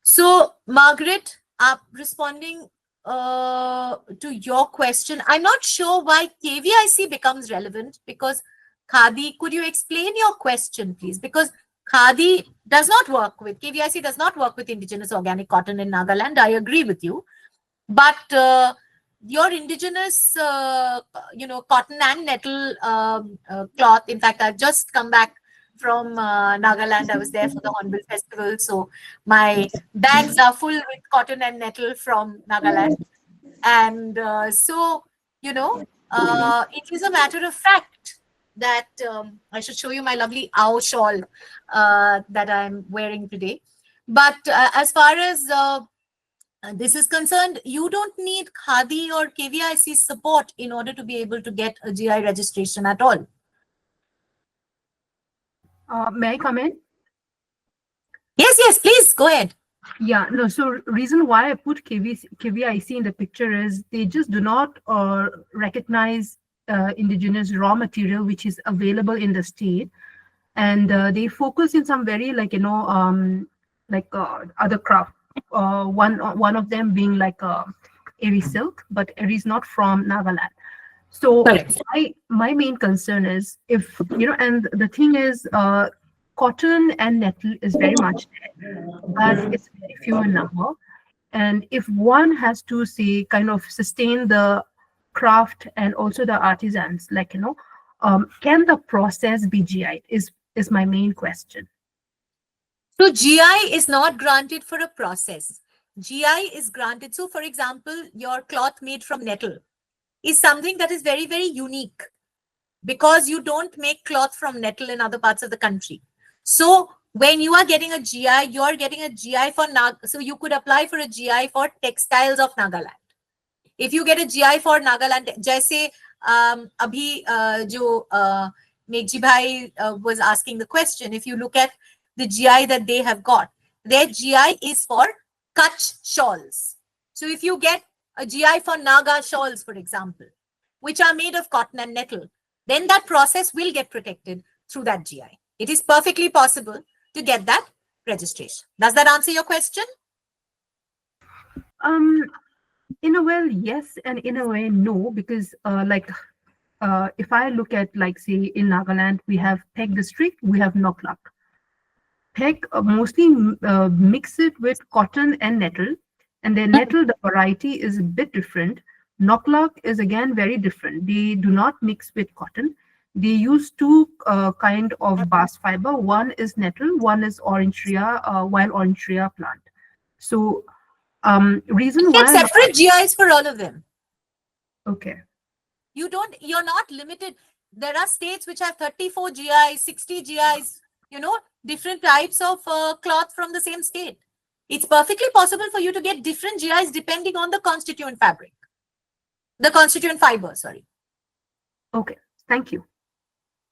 So, Margaret, responding to your question, I'm not sure why KVIC becomes relevant, because Khadi, could you explain your question, please? Because KVIC does not work with indigenous organic cotton in Nagaland. I agree with you. But your indigenous, cotton and nettle cloth, in fact, I've just come back from Nagaland. I was there for the Hornbill Festival. So my bags are full with cotton and nettle from Nagaland. And so, it is a matter of fact that I should show you my lovely owl shawl that I'm wearing today. But as far as this is concerned, you don't need Khadi or KVIC support in order to be able to get a GI registration at all. May I come in? Yes, please go ahead. Yeah, no, so reason why I put KVIC in the picture is they just do not recognize indigenous raw material which is available in the state, and they focus in some very other craft. One of them being like Eri silk, but Eri is not from Nagaland. So my main concern is if, and the thing is, cotton and nettle is very much there, but it's very few in number. And if one has to say kind of sustain the craft and also the artisans, can the process be GI is my main question. So GI is not granted for a process. GI is granted. So for example, your cloth made from nettle is something that is very, very unique, because you don't make cloth from nettle in other parts of the country. So when you are getting a GI, you're getting a GI for so you could apply for a GI for textiles of Nagaland. If you get a GI for Nagaland, jaise abhi jo Megji Bhai was asking the question, if you look at the GI that they have got, their GI is for Kutch shawls. So if you get a GI for Naga shawls, for example, which are made of cotton and nettle, then that process will get protected through that GI. It is perfectly possible to get that registration. Does that answer your question? In a way, yes, and in a way, no, because if I look at say in Nagaland, we have Peg district, we have Noklak. Peg mostly mix it with cotton and nettle, and their nettle, the variety is a bit different. Noklak is again very different. They do not mix with cotton. They use two kind of bast fiber. One is nettle, one is orangeria, wild orangeria plant. So reason why separate GIs for all of them. Okay. You're not limited. There are states which have 34 GIs, 60 GIs, different types of cloth from the same state. It's perfectly possible for you to get different GIs depending on the constituent fabric. The constituent fiber, sorry. Okay, thank you.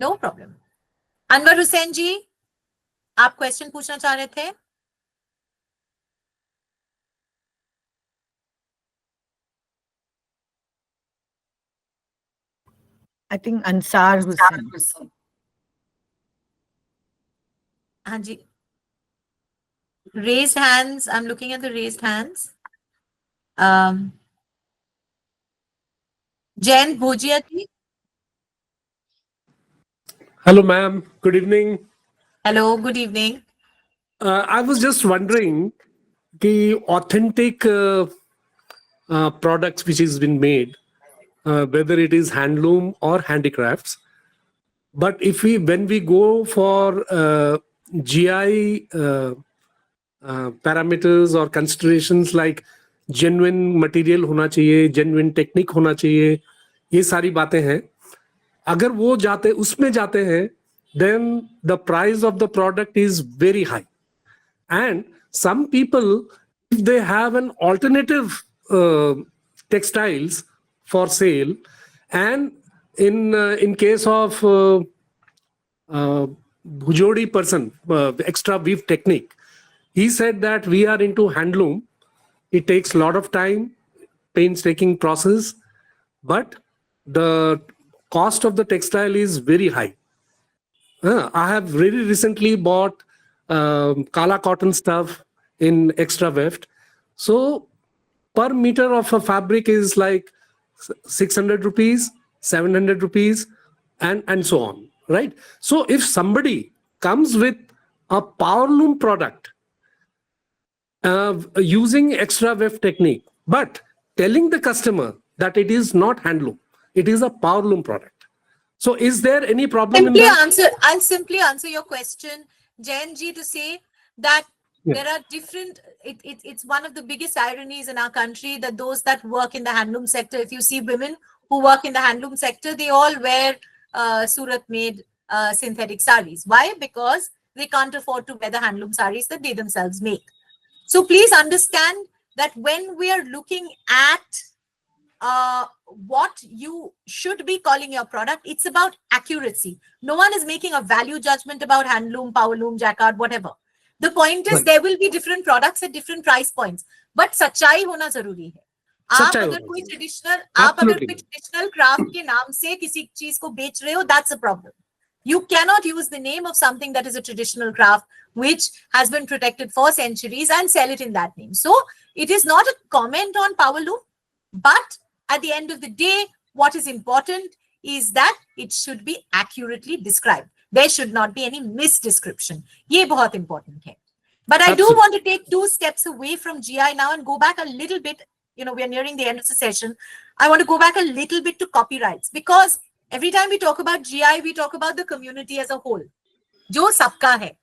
No problem. Anwar Hussain ji, आप question पूछना चाह रहे थे? I think Ansar Hussain. हाँ जी, raised hands. I'm looking at the raised hands. Jain Bhojia ji. Hello, ma'am. Good evening. Hello, good evening. I was just wondering the authentic products which has been made, whether it is handloom or handicrafts. But when we go for GI parameters or considerations like genuine material होना चाहिए, genuine technique होना चाहिए, ये सारी बातें हैं. अगर वो उसमें जाते हैं, then the price of the product is very high. And some people, if they have an alternative textiles for sale, and in case of Bhujodi person, extra weave technique, he said that we are into handloom. It takes a lot of time, painstaking process, but the cost of the textile is very high. I have really recently bought Kala cotton stuff in extra weft. So per meter of a fabric is like 600 rupees, 700 rupees, and so on, right? So if somebody comes with a power loom product using extra weft technique, but telling the customer that it is not handloom, it is a power loom product. So is there any problem in that? I'll simply answer your question, Jain ji, to say that there are different, it's one of the biggest ironies in our country that those that work in the handloom sector, if you see women who work in the handloom sector, they all wear Surat-made synthetic saris. Why? Because they can't afford to wear the handloom saris that they themselves make. So please understand that when we are looking at what you should be calling your product, it's about accuracy. No one is making a value judgment about handloom, power loom, jacquard, whatever. The point is there will be different products at different price points, but सच्चाई होना जरूरी है. आप अगर कोई traditional craft के नाम से किसी चीज को बेच रहे हो, that's a problem. You cannot use the name of something that is a traditional craft which has been protected for centuries and sell it in that name. So it is not a comment on power loom, but at the end of the day, what is important is that it should be accurately described. There should not be any misdescription. ये बहुत important है. But I do want to take 2 steps away from GI now and go back a little bit. You know, we are nearing the end of the session. I want to go back a little bit to copyrights, because every time we talk about GI, we talk about the community as a whole, जो सबका है.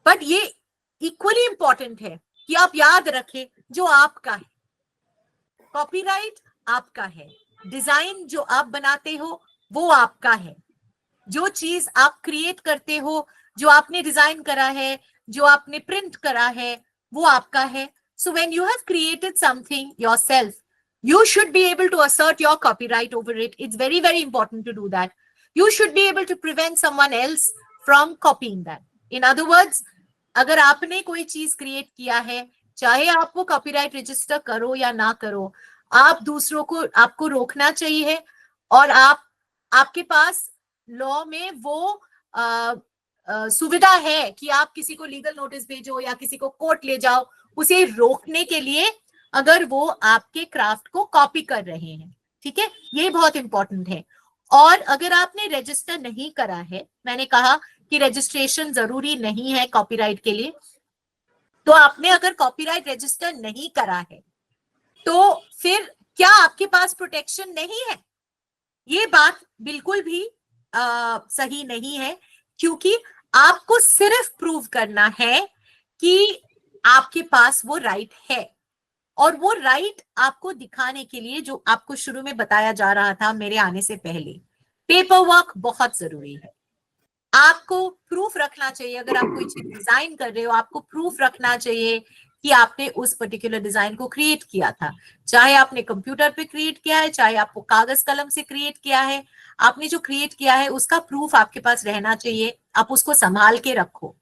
But ये equally important है कि आप याद रखें जो आपका है. Copyright आपका है. Design जो आप बनाते हो वो आपका है. जो चीज आप क्रिएट करते हो, जो आपने डिजाइन करा है, जो आपने प्रिंट करा है, वो आपका है. So when you have created something yourself, you should be able to assert your copyright over it. It's very, very important to do that. You should be able to prevent someone else from copying that. In other words, अगर आपने कोई चीज create किया है, चाहे आप वो copyright register करो या ना करो, आप दूसरों को आपको रोकना चाहिए. और आपके पास लॉ में वो सुविधा है कि आप किसी को लीगल नोटिस भेजो या किसी को कोर्ट ले जाओ उसे रोकने के लिए, अगर वो आपके क्राफ्ट को कॉपी कर रहे हैं. ठीक है, ये बहुत इंपॉर्टेंट है. और अगर आपने रजिस्टर नहीं करा है, मैंने कहा कि रजिस्ट्रेशन जरूरी नहीं है कॉपीराइट के लिए, तो आपने अगर कॉपीराइट रजिस्टर नहीं करा है तो फिर क्या आपके पास प्रोटेक्शन नहीं है? ये बात बिल्कुल भी सही नहीं है, क्योंकि आपको सिर्फ प्रूव करना है कि आपके पास वो राइट है. और वो राइट आपको दिखाने के लिए, जो आपको शुरू में बताया जा रहा था मेरे आने से पहले, पेपर वर्क बहुत जरूरी है. आपको प्रूफ रखना चाहिए. अगर आप कोई चीज डिजाइन कर रहे हो, आपको प्रूफ रखना चाहिए कि आपने उस पर्टिकुलर डिजाइन को क्रिएट किया था. चाहे आपने कंप्यूटर पे क्रिएट किया है, चाहे आपको कागज कलम से क्रिएट किया है, आपने जो क्रिएट किया है उसका प्रूफ आपके पास रहना चाहिए. आप उसको संभाल के रखो,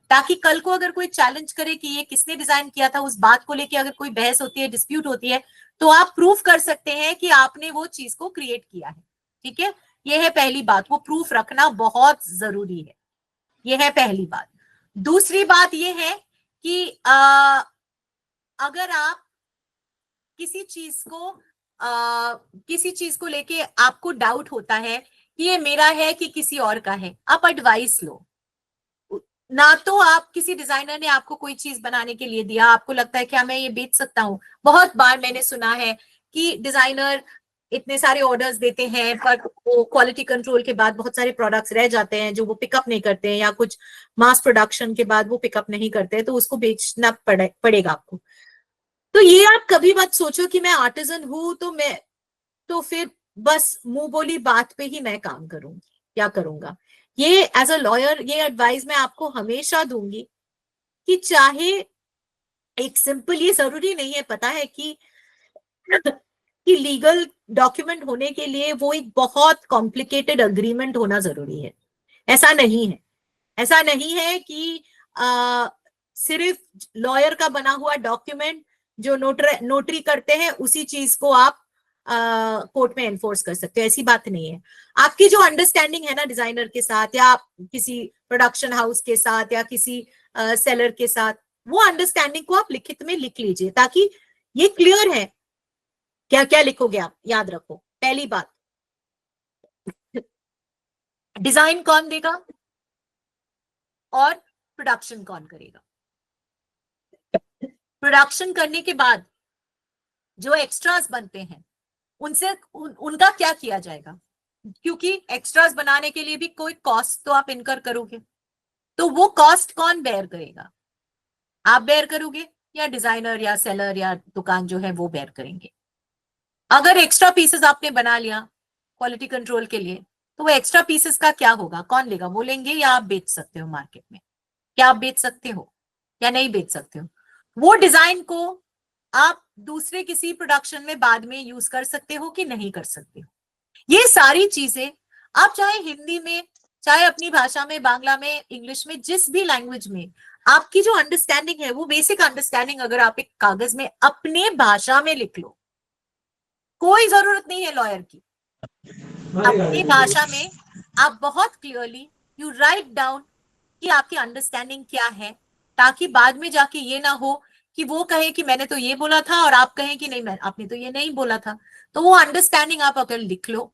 ताकि कल को अगर कोई चैलेंज करे कि ये किसने डिजाइन किया था, उस बात को लेके अगर कोई बहस होती है, डिस्प्यूट होती है, तो आप प्रूफ कर सकते हैं कि आपने वो चीज को क्रिएट किया है. ठीक है, ये है पहली बात, वो प्रूफ रखना बहुत जरूरी है, ये है पहली बात। दूसरी बात ये है कि अगर आप किसी चीज को लेके आपको डाउट होता है कि ये मेरा है कि किसी और का है, आप एडवाइस लो। ना तो आप किसी डिजाइनर ने आपको कोई चीज बनाने के लिए दिया, आपको लगता है क्या मैं ये बेच सकता हूँ। बहुत बार मैंने सुना है कि डिजाइनर इतने सारे ऑर्डर्स देते हैं पर वो क्वालिटी कंट्रोल के बाद बहुत सारे प्रोडक्ट्स रह जाते हैं जो वो पिकअप नहीं करते हैं, या कुछ मास प्रोडक्शन के बाद वो पिकअप नहीं करते हैं, तो उसको बेचना पड़ेगा आपको। तो ये आप कभी मत सोचो कि मैं आर्टिजन हूं तो फिर बस मुंह बोली बात पे ही मैं काम करूंगी या करूंगा। ये एज अ लॉयर ये एडवाइस मैं आपको हमेशा दूंगी कि चाहे एक सिंपल, ये जरूरी नहीं है, पता है कि लीगल डॉक्यूमेंट होने के लिए वो एक बहुत कॉम्प्लिकेटेड अग्रीमेंट होना जरूरी है। ऐसा नहीं है, ऐसा नहीं है कि सिर्फ लॉयर का बना हुआ डॉक्यूमेंट जो नोटरी करते हैं उसी चीज को आप कोर्ट में एनफोर्स कर सकते हो, ऐसी बात नहीं है। आपकी जो अंडरस्टैंडिंग है ना डिजाइनर के साथ या किसी प्रोडक्शन हाउस के साथ या किसी सेलर के साथ, वो अंडरस्टैंडिंग को आप लिखित में लिख लीजिए ताकि ये क्लियर है क्या क्या लिखोगे आप। याद रखो, पहली बात, डिजाइन कौन देगा और प्रोडक्शन कौन करेगा। प्रोडक्शन करने के बाद जो एक्स्ट्रास बनते हैं उनसे उनका क्या किया जाएगा, क्योंकि एक्स्ट्रास बनाने के लिए भी कोई कॉस्ट तो आप इनकर करोगे, तो वो कॉस्ट कौन बेयर करेगा, आप बेयर करोगे या डिजाइनर या सेलर या दुकान जो है वो बेयर करेंगे। अगर एक्स्ट्रा पीसेस आपने बना लिया क्वालिटी कंट्रोल के लिए, तो वो एक्स्ट्रा पीसेस का क्या होगा, कौन लेगा, वो लेंगे या आप बेच सकते हो मार्केट में। क्या आप बेच सकते हो या नहीं बेच सकते हो। वो डिजाइन को आप दूसरे किसी प्रोडक्शन में बाद में यूज कर सकते हो कि नहीं कर सकते हो। ये सारी चीजें आप चाहे हिंदी में, चाहे अपनी भाषा में, बांग्ला में, इंग्लिश में, जिस भी लैंग्वेज में आपकी जो अंडरस्टैंडिंग है वो बेसिक अंडरस्टैंडिंग अगर आप एक कागज में अपने भाषा में लिख लो, कोई जरूरत नहीं है लॉयर की, अपनी भाषा में आप बहुत क्लियरली यू राइट डाउन कि आपकी अंडरस्टैंडिंग क्या है, ताकि बाद में जाके ये ना हो कि वो कहे कि मैंने तो ये बोला था और आप कहें कि नहीं आपने तो ये नहीं बोला था। तो वो अंडरस्टैंडिंग आप अगर लिख लो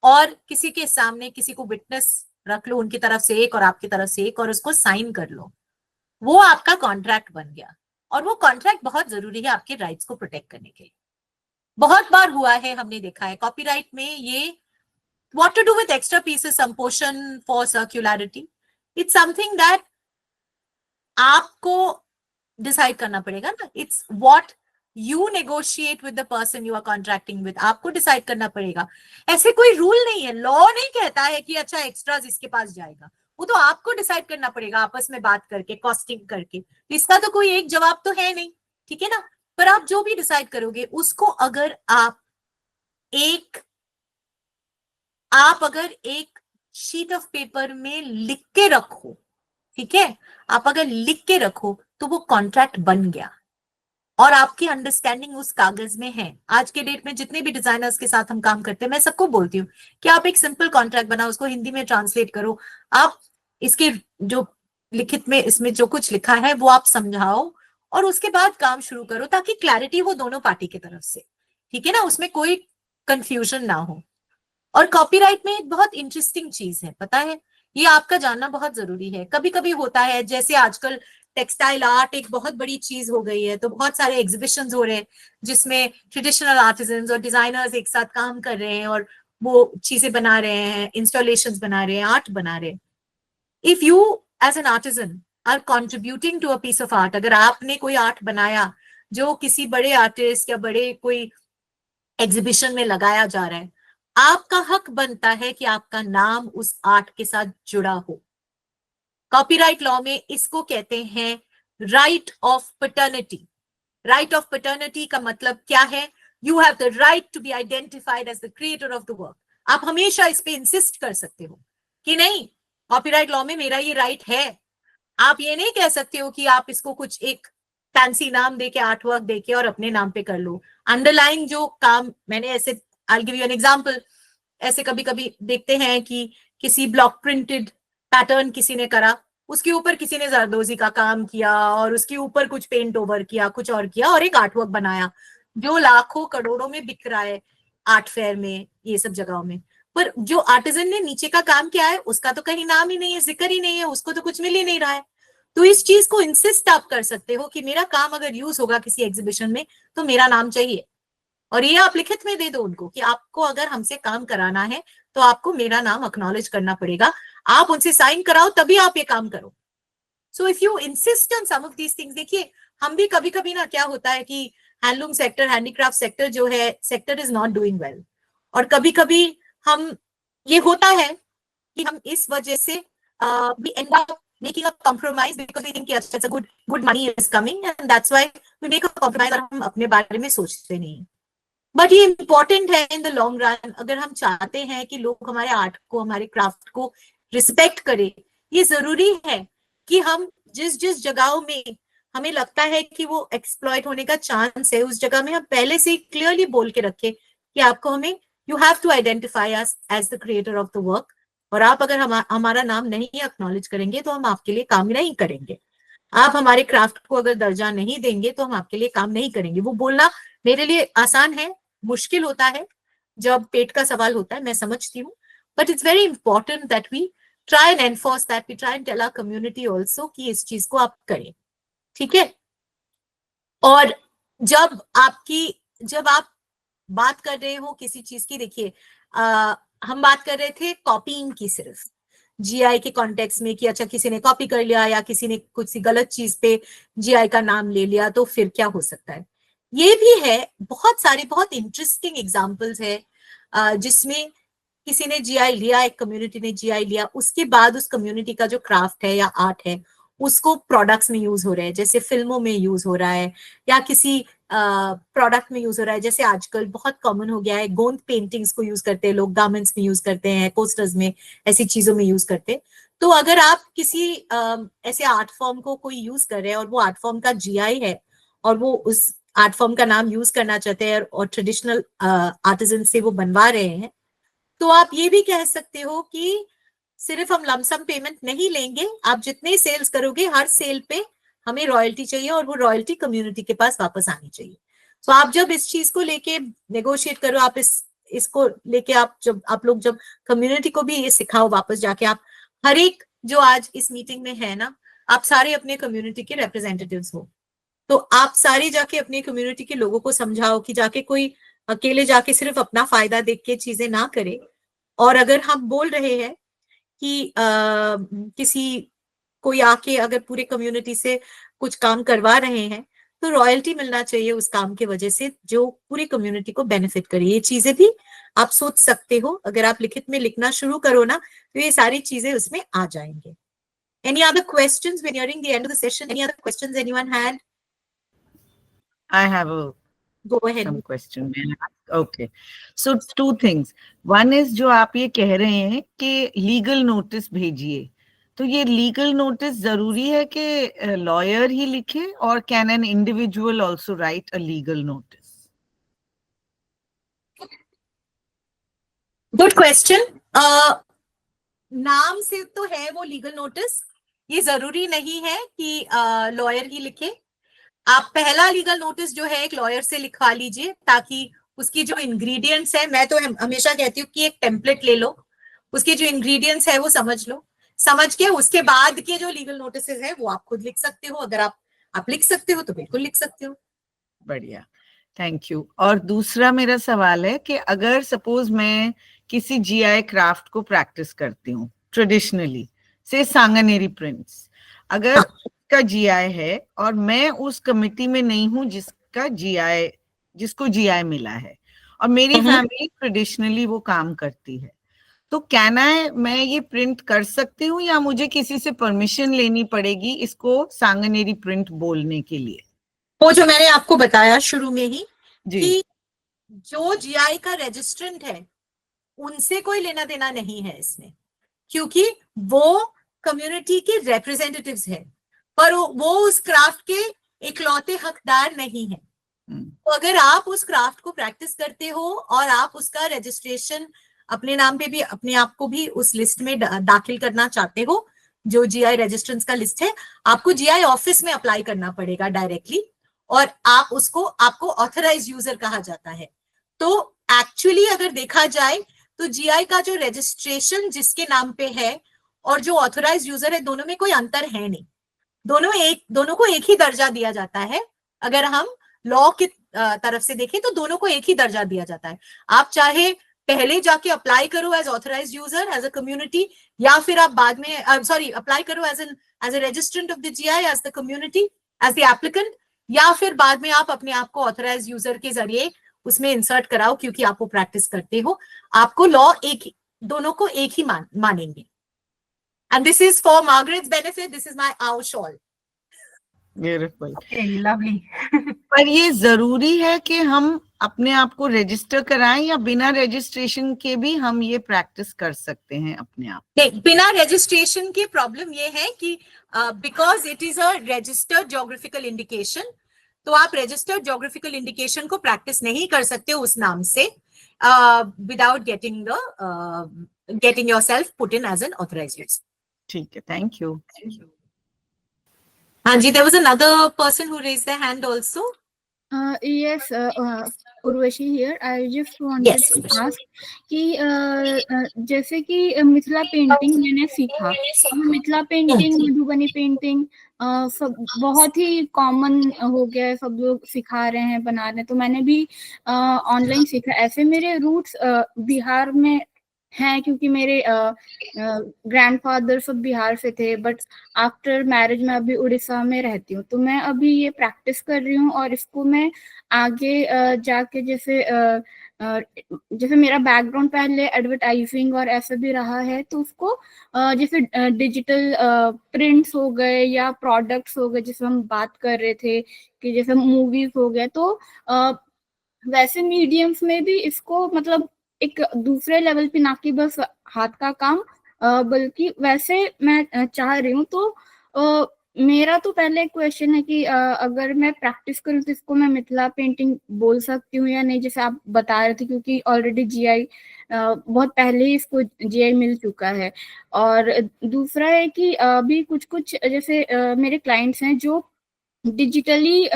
और किसी के सामने किसी को विटनेस रख लो, उनकी तरफ से एक और आपकी तरफ से एक, और उसको साइन कर लो, वो आपका कॉन्ट्रैक्ट बन गया। और वो कॉन्ट्रैक्ट बहुत जरूरी है आपके राइट्स को प्रोटेक्ट करने के लिए। बहुत बार हुआ है, हमने देखा है कॉपीराइट में ये what to do with extra pieces, some portion for circularity, it's something that आपको डिसाइड करना पड़ेगा ना। It's what you negotiate with the person you are contracting with, आपको डिसाइड करना पड़ेगा। ऐसे कोई रूल नहीं है, लॉ नहीं कहता है कि अच्छा एक्स्ट्रास इसके पास जाएगा, वो तो आपको डिसाइड करना पड़ेगा आपस में बात करके, कॉस्टिंग करके। इसका तो कोई एक जवाब तो है नहीं, ठीक है ना। पर आप जो भी डिसाइड करोगे उसको अगर आप एक शीट ऑफ पेपर में लिख के रखो, ठीक है, आप अगर लिख के रखो तो वो कॉन्ट्रैक्ट बन गया और आपकी अंडरस्टैंडिंग उस कागज में है। आज के डेट में जितने भी डिजाइनर्स के साथ हम काम करते हैं, मैं सबको बोलती हूँ कि आप एक सिंपल कॉन्ट्रैक्ट बनाओ, उसको हिंदी में ट्रांसलेट करो, आप इसके जो लिखित में इसमें जो कुछ लिखा है वो आप समझाओ और उसके बाद काम शुरू करो, ताकि क्लैरिटी हो दोनों पार्टी की तरफ से, ठीक है ना, उसमें कोई कंफ्यूजन ना हो। और कॉपीराइट में एक बहुत इंटरेस्टिंग चीज है, पता है, ये आपका जानना बहुत जरूरी है। कभी कभी होता है, जैसे आजकल टेक्सटाइल आर्ट एक बहुत बड़ी चीज हो गई है, तो बहुत सारे एग्जीबिशंस हो रहे हैं जिसमें ट्रेडिशनल आर्टिजन्स और डिजाइनर्स एक साथ काम कर रहे हैं और वो चीजें बना रहे हैं, इंस्टॉलेशंस बना रहे हैं, आर्ट बना रहे हैं। If you as an artisan are contributing to a piece of art, अगर आपने कोई आर्ट बनाया जो किसी बड़े आर्टिस्ट या बड़े कोई एग्जीबिशन में लगाया जा रहा है, आपका हक बनता है कि आपका नाम उस आर्ट के साथ जुड़ा हो। कॉपीराइट लॉ में इसको कहते हैं right of paternity. Right of paternity का मतलब क्या है, you have the right to be identified as the creator of the work. आप हमेशा इस पे इंसिस्ट कर सकते हो कि नहीं, कॉपीराइट लॉ में मेरा ये राइट है। आप ये नहीं कह सकते हो कि आप इसको कुछ एक फैंसी नाम देके, आर्ट वर्क देके और अपने नाम पे कर लो। अंडरलाइन जो काम मैंने ऐसे, I'll give you an example. ऐसे कभी कभी देखते हैं कि किसी ब्लॉक प्रिंटेड पैटर्न किसी ने करा, उसके ऊपर किसी ने जरदोजी का काम किया और उसके ऊपर कुछ पेंट ओवर किया, कुछ और किया और एक आर्टवर्क बनाया जो लाखों करोड़ों में बिक रहा है आर्ट फेयर में, ये सब जगहों में। पर जो आर्टिजन ने नीचे का काम किया है उसका तो कहीं नाम ही नहीं है, जिक्र ही नहीं है, उसको तो कुछ मिल ही नहीं रहा है। तो इस चीज को इंसिस्ट आप कर सकते हो कि मेरा काम अगर यूज होगा किसी एग्जीबिशन में तो मेरा नाम चाहिए, और ये आप लिखित में दे दो उनको कि आपको अगर हमसे काम कराना है तो आपको मेरा नाम एक्नॉलेज करना पड़ेगा, आप उनसे साइन कराओ तभी आप ये काम करो। So if you insist on some of these things, देखिए हम भी कभी कभी ना क्या होता है कि हैंडलूम सेक्टर, हैंडीक्राफ्ट सेक्टर जो है, sector is not doing well, और कभी कभी हम ये होता है कि हम इस वजह से we end up making a compromise because we think yes, it's a good money is coming and that's why we make a compromise, और हम अपने बारे में सोचते नहीं। बट ये इंपॉर्टेंट है इन द लॉन्ग रन, अगर हम चाहते हैं कि लोग हमारे आर्ट को, हमारे क्राफ्ट को रिस्पेक्ट करें। ये जरूरी है कि हम जिस जिस जगहों में हमें लगता है कि वो एक्सप्लॉइट होने का चांस है, उस जगह में हम पहले से क्लियरली बोल के रखें कि आपको हमें, you have to identify us as the creator of the work, और आप अगर हमारा नाम नहीं एक्नॉलेज करेंगे तो हम आपके लिए काम नहीं करेंगे। आप हमारे क्राफ्ट को अगर दर्जा नहीं देंगे तो हम आपके लिए काम नहीं करेंगे। वो बोलना मेरे लिए आसान है, मुश्किल होता है जब पेट का सवाल होता है, मैं समझती हूँ, but it's very important that we try and enforce that, we try and tell our community also कि इस चीज को आप करें, ठीक है। और जब आप बात कर रहे हो किसी चीज की, देखिए हम बात कर रहे थे कॉपीइंग की, सिर्फ जीआई के कॉन्टेक्स्ट में कि अच्छा किसी ने कॉपी कर लिया या किसी ने कुछ सी गलत चीज पे जीआई का नाम ले लिया तो फिर क्या हो सकता है। ये भी है, बहुत सारे बहुत इंटरेस्टिंग एग्जांपल्स है जिसमें किसी ने जीआई लिया, एक कम्युनिटी ने जीआई लिया, उसके बाद उस कम्युनिटी का जो क्राफ्ट है या आर्ट है उसको प्रोडक्ट्स में यूज हो रहे हैं, जैसे फिल्मों में यूज हो रहा है या किसी प्रोडक्ट में यूज हो रहा है। जैसे आजकल बहुत कॉमन हो गया है, गोंद पेंटिंग्स को यूज करते हैं लोग, गारमेंट्स में यूज करते हैं, पोस्टर्स में, ऐसी चीजों में यूज करते हैं। तो अगर आप किसी ऐसे आर्ट फॉर्म को कोई यूज कर रहे हैं और वो आर्ट फॉर्म का जीआई है और वो उस आर्ट फॉर्म का नाम यूज करना चाहते हैं और ट्रेडिशनल आर्टिजन से वो बनवा रहे हैं, तो आप ये भी कह सकते हो कि सिर्फ हम लमसम पेमेंट नहीं लेंगे, आप जितने सेल्स करोगे हर सेल पे हमें रॉयल्टी चाहिए और वो रॉयल्टी कम्युनिटी के पास वापस आनी चाहिए। तो आप जब इस चीज को लेके नेगोशिएट करो, आप इसको लेके आप लोग जब कम्युनिटी को भी ये सिखाओ, वापस जाके आप हर एक जो आज इस मीटिंग में है ना, आप सारे अपने कम्युनिटी के रिप्रेजेंटेटिव्स हो, तो आप सारे जाके अपने कम्युनिटी के लोगों को समझाओ कि जाके कोई अकेले जाके सिर्फ अपना फायदा देख के चीजें ना करे। और अगर हम बोल रहे हैं कि किसी कोई आके अगर पूरे कम्युनिटी से कुछ काम करवा रहे हैं तो रॉयल्टी मिलना चाहिए उस काम के वजह से जो पूरी कम्युनिटी को बेनिफिट करे। ये चीजें भी आप सोच सकते हो, अगर आप लिखित में लिखना शुरू करो ना तो ये सारी चीजें उसमें आ जाएंगे। Any other questions? We're nearing the end of the session. Any other questions anyone had? I have Go ahead. some question. May I ask? Okay. So two things. One is जो आप ये कह रहे हैं कि लीगल नोटिस भेजिए, तो ये लीगल नोटिस जरूरी है कि लॉयर ही लिखे और can an individual also right a legal notice? Good question. नाम से तो है वो लीगल नोटिस, ये जरूरी नहीं है कि लॉयर ही लिखे। आप पहला लीगल नोटिस जो है एक लॉयर से लिखवा लीजिए ताकि उसकी जो इंग्रेडिएंट्स है, मैं तो हमेशा कहती हूँ कि एक टेम्पलेट ले लो, उसके जो इंग्रेडिएंट्स है वो समझ लो, समझ के उसके बाद के जो लीगल नोटिसेस है वो आप खुद लिख सकते हो। अगर आप लिख सकते हो तो बिल्कुल लिख सकते हो। बढ़िया, थैंक यू। और दूसरा मेरा सवाल है कि अगर सपोज मैं किसी जीआई क्राफ्ट को प्रैक्टिस करती हूँ ट्रेडिशनली, से सांगानेरी प्रिंट्स, अगर का जीआई है और मैं उस कमिटी में नहीं हूँ जिसको जीआई मिला है और मेरी फैमिली ट्रेडिशनली वो काम करती है, तो मैं ये प्रिंट कर सकती हूँ या मुझे किसी से परमिशन लेनी पड़ेगी इसको सांगानेरी प्रिंट बोलने के लिए? वो जो मैंने आपको बताया शुरू में ही जी, कि जो जीआई का रजिस्ट्रेंट है उनसे कोई लेना देना नहीं है इसमें, क्योंकि वो कम्युनिटी के रिप्रेजेंटेटिव्स है पर वो उस क्राफ्ट के इकलौते हकदार नहीं है। तो अगर आप उस क्राफ्ट को प्रैक्टिस करते हो और आप उसका रजिस्ट्रेशन अपने नाम पे भी अपने आप को भी उस लिस्ट में दाखिल करना चाहते हो, जो जीआई रजिस्ट्रेंट्स का लिस्ट है, आपको जीआई ऑफिस में अप्लाई करना पड़ेगा डायरेक्टली, और आपको ऑथराइज यूजर कहा जाता है। तो एक्चुअली अगर देखा जाए तो जीआई का जो रजिस्ट्रेशन जिसके नाम पे है और जो ऑथराइज यूजर है, दोनों में कोई अंतर है नहीं, दोनों को एक ही दर्जा दिया जाता है। अगर हम लॉ की तरफ से देखें तो दोनों को एक ही दर्जा दिया जाता है। आप चाहे पहले जाके अप्लाई करो as authorise user as a community, या फिर आप बाद में अप्लाई करो as a registrant of the GI as the community as the applicant, या फिर बाद में आप अपने आप को ऑथराइज यूजर के जरिए उसमें इंसर्ट कराओ, क्योंकि आप वो प्रैक्टिस करते हो। आपको लॉ दोनों को एक ही मानेंगे। And this is for Margaret's benefit, this is my our shawl. Beautiful, lovely. पर ये जरूरी है कि हम अपने आप को रजिस्टर कराएं, या बिना रजिस्ट्रेशन के भी हम ये प्रैक्टिस कर सकते हैं अपने आप? बिना रजिस्ट्रेशन की प्रॉब्लम ये है कि because it is a registered geographical indication, तो आप रजिस्टर्ड ज्योग्राफिकल इंडिकेशन को प्रैक्टिस नहीं कर सकते उस नाम से without getting yourself put in as an authorised user. ठीक है, थैंक यू। हाँ जी, there was another person who raised their hand also. Yes, Urvashi here. I just wanted to ask कि जैसे कि मिथिला पेंटिंग मैंने सीखा, मिथिला पेंटिंग, मधुबनी पेंटिंग सब बहुत ही कॉमन हो गया है, सब लोग सिखा रहे हैं, बना रहे हैं, तो मैंने भी ऑनलाइन सीखा। ऐसे मेरे रूट्स बिहार में हैं, क्योंकि मेरे ग्रैंडफादर सब बिहार से थे, बट आफ्टर मैरिज मैं अभी उड़ीसा में रहती हूँ। तो मैं अभी ये प्रैक्टिस कर रही हूँ, और इसको मैं आगे जाके जैसे मेरा बैकग्राउंड पहले एडवर्टाइजिंग और ऐसा भी रहा है, तो उसको जैसे डिजिटल प्रिंट्स हो गए या प्रोडक्ट्स हो गए, जैसे हम बात कर रहे थे कि जैसे मूवीज हो गए, तो वैसे मीडियम्स में भी इसको मतलब एक दूसरे लेवल पे, ना कि बस हाथ का काम, बल्कि वैसे मैं चाह रही हूँ। तो मेरा तो पहले क्वेश्चन है कि अगर मैं प्रैक्टिस करूँ तो इसको मैं मिथिला पेंटिंग बोल सकती हूँ या नहीं, जैसे आप बता रहे थे, क्योंकि ऑलरेडी जीआई बहुत पहले ही इसको जीआई मिल चुका है। और दूसरा है कि अभी कुछ जैसे मेरे क्लाइंट्स हैं जो डिजिटली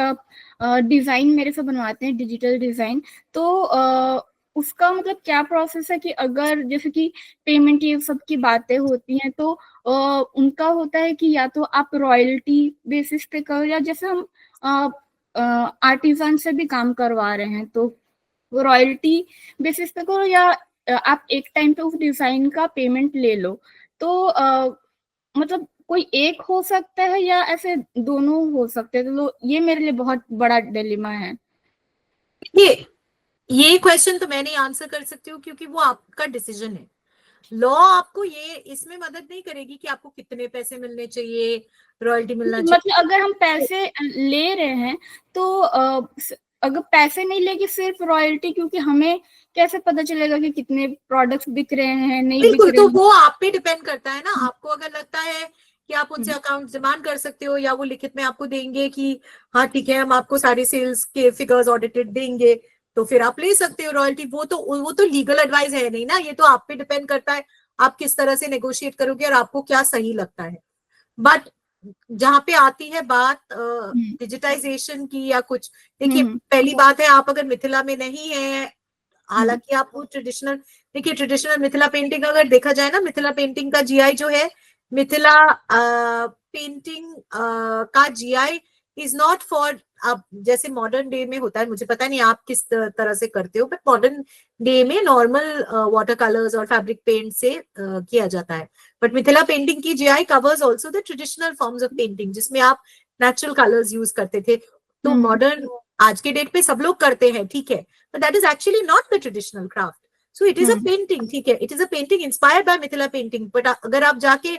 डिजाइन मेरे से बनवाते हैं, डिजिटल डिजाइन, तो उसका मतलब क्या प्रोसेस है कि अगर जैसे कि पेमेंट ये सब की बातें होती हैं, तो उनका होता है कि या तो आप रॉयल्टी बेसिस पे करो, या जैसे हम आर्टिजन से भी काम करवा रहे हैं तो रॉयल्टी बेसिस पे करो, या आप एक टाइम पे उस डिजाइन का पेमेंट ले लो। तो मतलब कोई एक हो सकता है या ऐसे दोनों हो सकते हैं? तो ये मेरे लिए बहुत बड़ा डिलेमा है। ये क्वेश्चन तो मैं नहीं आंसर कर सकती हूँ, क्योंकि वो आपका डिसीजन है। लॉ आपको ये इसमें मदद नहीं करेगी कि आपको कितने पैसे मिलने चाहिए, रॉयल्टी मिलना चाहिए। मतलब अगर हम पैसे ले रहे हैं तो अगर पैसे नहीं लेके सिर्फ रॉयल्टी, क्योंकि हमें कैसे पता चलेगा कि कितने प्रोडक्ट्स बिक रहे हैं, नहीं बिक रहे हैं? तो वो आप पे डिपेंड करता है ना। आपको अगर लगता है कि आप उनसे अकाउंट डिमांड कर सकते हो, या वो लिखित में आपको देंगे कि हाँ ठीक है, हम आपको सारे सेल्स के फिगर्स ऑडिटेड देंगे, तो फिर आप ले सकते हो रॉयल्टी। वो तो लीगल एडवाइस है नहीं ना, ये तो आप पे डिपेंड करता है आप किस तरह से नेगोशिएट करोगे और आपको क्या सही लगता है। बट जहाँ पे आती है बात डिजिटाइजेशन की या कुछ, देखिए पहली बात है, आप अगर मिथिला में नहीं है, हालांकि आप वो ट्रेडिशनल मिथिला पेंटिंग अगर देखा जाए ना, मिथिला पेंटिंग का जीआई जो है, मिथिला पेंटिंग का जीआई इज नॉट फॉर, अब जैसे मॉडर्न डे में होता है, मुझे पता नहीं आप किस तरह से करते हो, बट मॉडर्न डे में नॉर्मल वाटर कलर्स और फैब्रिक पेंट से किया जाता है। बट मिथिला पेंटिंग की GI covers also the traditional forms of painting, जिसमें आप नेचुरल कलर्स यूज करते थे। तो मॉडर्न आज के डेट पे सब लोग करते हैं, ठीक है, but that is actually not the traditional craft. So it is a painting, ठीक है, it is a painting inspired by Mithila painting. But अगर आप जाके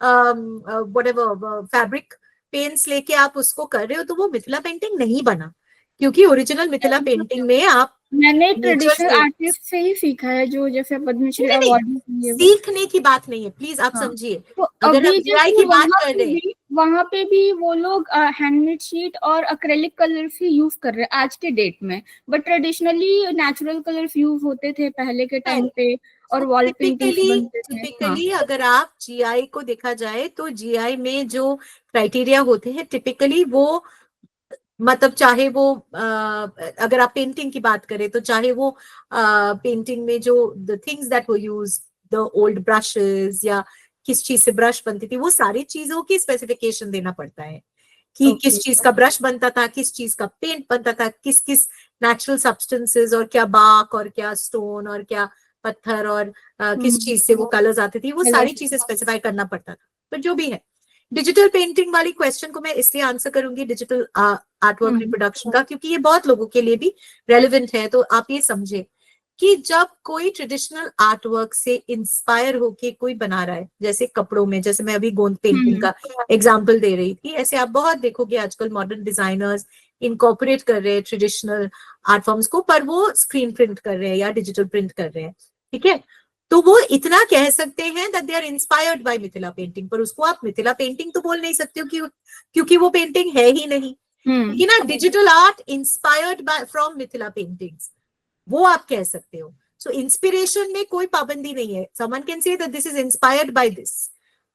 व्हाटएवर फैब्रिक पेंट्स लेके आप उसको कर रहे हो, तो वो मिथिला पेंटिंग नहीं बना, क्योंकि ओरिजिनल मिथिला पेंटिंग में आप मैंने ट्रेडिशनल आर्टिस्ट से ही सीखा है, जो जैसे पद्मश्री अवार्ड। सीखने की बात नहीं है, प्लीज आप समझिए। तो अगर अभी आप जीआई की बात कर रहे हैं, वहां पे भी वो लोग हैंडमेड शीट और एक्रेलिक कलर्स ही यूज कर रहे हैं आज के डेट में, but traditionally natural colours use होते थे पहले के टाइम पे और वॉल पेंटिंग्स बनते थे। टिपिकली अगर आप जीआई को देखा जाए तो जीआई में जो क्राइटेरिया होते हैं टिपिकली वो मतलब चाहे वो अगर आप पेंटिंग की बात करें तो चाहे वो पेंटिंग में जो द थिंग्स दैट वो यूज द ओल्ड ब्रशेस या किस चीज से ब्रश बनती थी, वो सारी चीजों की स्पेसिफिकेशन देना पड़ता है कि किस चीज का ब्रश बनता था, किस चीज का पेंट बनता था, किस किस नेचुरल सब्सटेंसेस और क्या बाक और क्या स्टोन और क्या पत्थर और किस चीज से वो कलर्स आते थे, वो सारी चीजें स्पेसिफाई करना पड़ता था। तो जो भी है डिजिटल पेंटिंग वाली क्वेश्चन को मैं इसलिए आंसर करूंगी डिजिटल आर्टवर्क रिप्रोडक्शन का, क्योंकि ये बहुत लोगों के लिए भी रेलेवेंट है। तो आप ये समझे कि जब कोई ट्रेडिशनल आर्टवर्क से इंस्पायर होके कोई बना रहा है, जैसे कपड़ों में, जैसे मैं अभी गोंद पेंटिंग का एग्जांपल दे रही थी, ऐसे आप बहुत देखोगे आजकल मॉडर्न डिजाइनर्स इनकॉर्पोरेट कर रहे हैं ट्रेडिशनल आर्ट फॉर्म्स को, पर वो स्क्रीन प्रिंट कर रहे हैं या डिजिटल प्रिंट कर रहे हैं, ठीक है। तो वो इतना कह सकते हैं that they are inspired by Mithila painting, पर उसको आप मिथिला पेंटिंग तो बोल नहीं सकते हो क्योंकि वो पेंटिंग है ही नहीं। कि ना digital art inspired by from Mithila paintings, वो आप कह सकते हो। सो इंस्पिरेशन में कोई पाबंदी नहीं है, someone can say that this is inspired by this,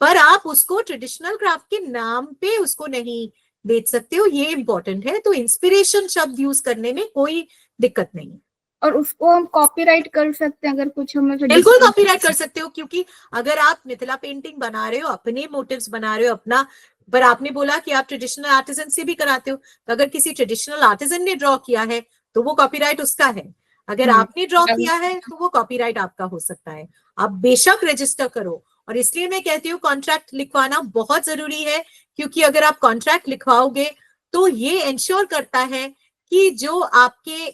पर आप उसको ट्रेडिशनल क्राफ्ट के नाम पे उसको नहीं बेच सकते हो, ये इंपॉर्टेंट है। तो इंस्पिरेशन शब्द यूज करने में कोई दिक्कत नहीं है। और उसको हम कॉपीराइट कर सकते हैं अगर कुछ हमें बिल्कुल कॉपीराइट कर सकते हो, क्योंकि अगर आप मिथिला पेंटिंग बना रहे हो, अपने मोटिव्स बना रहे हो अपना, पर आपने बोला कि आप ट्रेडिशनल आर्टिजन से भी कराते हो, तो अगर किसी ट्रेडिशनल आर्टिजन ने ड्रॉ किया है तो वो कॉपीराइट उसका है, अगर आपने ड्रॉ किया है तो वो कॉपीराइट आपका हो सकता है। आप बेशक रजिस्टर करो, और इसलिए मैं कहती हूँ कॉन्ट्रैक्ट लिखवाना बहुत जरूरी है, क्योंकि अगर आप कॉन्ट्रैक्ट लिखवाओगे तो ये इंश्योर करता है कि जो आपके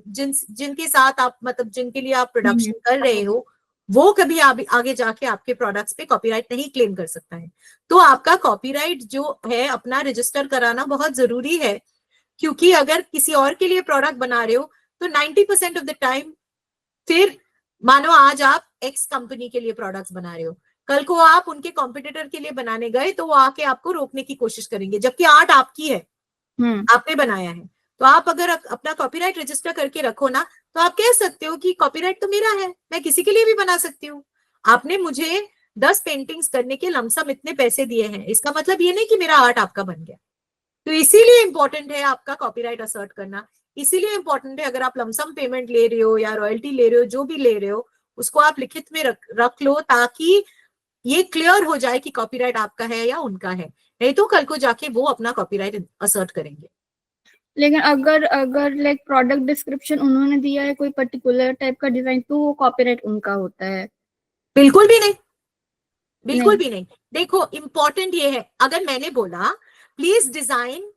जिनके साथ आप मतलब जिनके लिए आप प्रोडक्शन कर रहे हो, वो कभी आगे जाके आपके प्रोडक्ट्स पे कॉपीराइट नहीं क्लेम कर सकता है। तो आपका कॉपीराइट जो है अपना रजिस्टर कराना बहुत जरूरी है, क्योंकि अगर किसी और के लिए प्रोडक्ट बना रहे हो तो 90% ऑफ द टाइम, फिर मानो आज आप एक्स कंपनी के लिए प्रोडक्ट्स बना रहे हो, कल को आप उनके कॉम्पिटिटर के लिए बनाने गए तो वो आके आपको रोकने की कोशिश करेंगे, जबकि आर्ट आपकी है, आपने बनाया है। तो आप अगर अपना कॉपीराइट रजिस्टर करके रखो ना, तो आप कह सकते हो कि कॉपीराइट तो मेरा है, मैं किसी के लिए भी बना सकती हूँ। आपने मुझे 10 पेंटिंग्स करने के लमसम इतने पैसे दिए हैं, इसका मतलब ये नहीं कि मेरा आर्ट आपका बन गया। तो इसीलिए इंपॉर्टेंट है आपका कॉपीराइट असर्ट करना, इसीलिए इंपॉर्टेंट है अगर आप लमसम पेमेंट ले रहे हो या रॉयल्टी ले रहे हो, जो भी ले रहे हो, उसको आप लिखित में रख लो, ताकि ये क्लियर हो जाए कि कॉपीराइट आपका है या उनका है, नहीं तो कल को जाके वो अपना कॉपीराइट असर्ट करेंगे। लेकिन अगर लाइक प्रोडक्ट डिस्क्रिप्शन उन्होंने दिया है कोई पर्टिकुलर टाइप का डिजाइन, तो वो कॉपीराइट उनका होता है? बिल्कुल भी नहीं, बिल्कुल भी नहीं। देखो इंपॉर्टेंट ये है, अगर मैंने बोला please design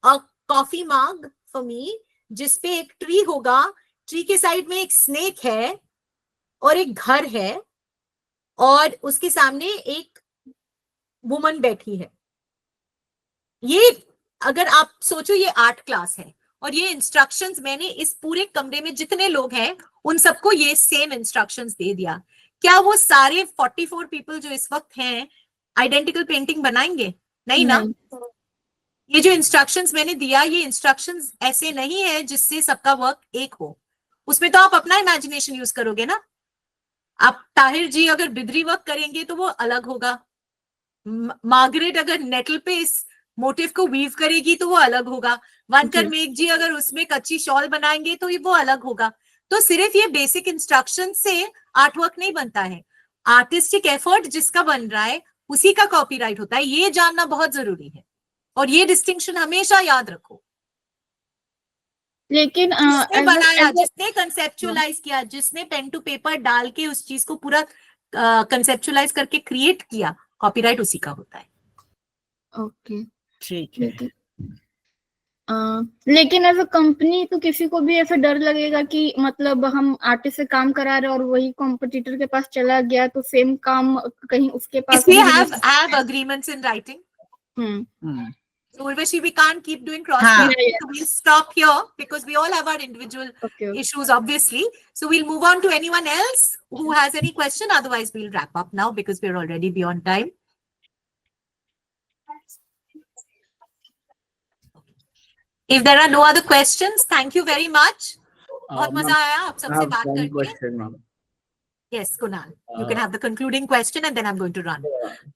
a coffee mug for me जिसपे एक ट्री होगा, ट्री के साइड में एक स्नेक है और एक घर है और उसके सामने एक वुमन बैठी है, ये अगर आप सोचो ये आर्ट क्लास है और ये इंस्ट्रक्शंस मैंने इस पूरे कमरे में जितने लोग हैं उन सबको ये सेम इंस्ट्रक्शंस दे दिया, क्या वो सारे 44 पीपल जो इस वक्त हैं आइडेंटिकल पेंटिंग बनाएंगे? नहीं ना। ये जो इंस्ट्रक्शंस मैंने दिया, ये इंस्ट्रक्शंस ऐसे नहीं है जिससे सबका वर्क एक हो, उसमें तो आप अपना इमेजिनेशन यूज करोगे ना। आप ताहिर जी अगर बिदरी वर्क करेंगे तो वो अलग होगा, मार्गरेट अगर नेटल पे इस मोटिव को वीव करेगी तो वो अलग होगा, वनकर मेघ जी अगर उसमें कच्ची शॉल बनाएंगे तो वो अलग होगा। तो सिर्फ ये बेसिक इंस्ट्रक्शन से आर्ट वर्क नहीं बनता है, आर्टिस्टिक एफर्ट जिसका बन रहा है उसी का कॉपीराइट होता है, ये जानना बहुत जरूरी है और ये डिस्टिंक्शन हमेशा याद रखो। लेकिन जिसने बनाया, जिसने कंसेप्चुअलाइज किया, जिसने पेन टू पेपर डाल के उस चीज को पूरा कंसेप्चुलाइज करके क्रिएट किया, कॉपीराइट उसी का होता है। ओके ठीक है। लेकिन एज अ कंपनी तो किसी को भी ऐसा डर लगेगा कि मतलब हम आर्टिस्ट से काम करा रहे और वही कॉम्पिटिटर के पास चला गया तो सेम काम कहीं उसके पास इसलिए have agreements in writing. So Urvashi, we can't keep doing cross checking. So we'll stop here because we all have our individual issues, obviously. So we'll move on to anyone else who has any question. Otherwise, we'll wrap up now because we're already beyond time. If there are no other questions, thank you very much. बहुत मजा आया आप सबसे बात one करके. question, ma'am. Yes, Kunal, you can have the concluding question and then I'm going to run.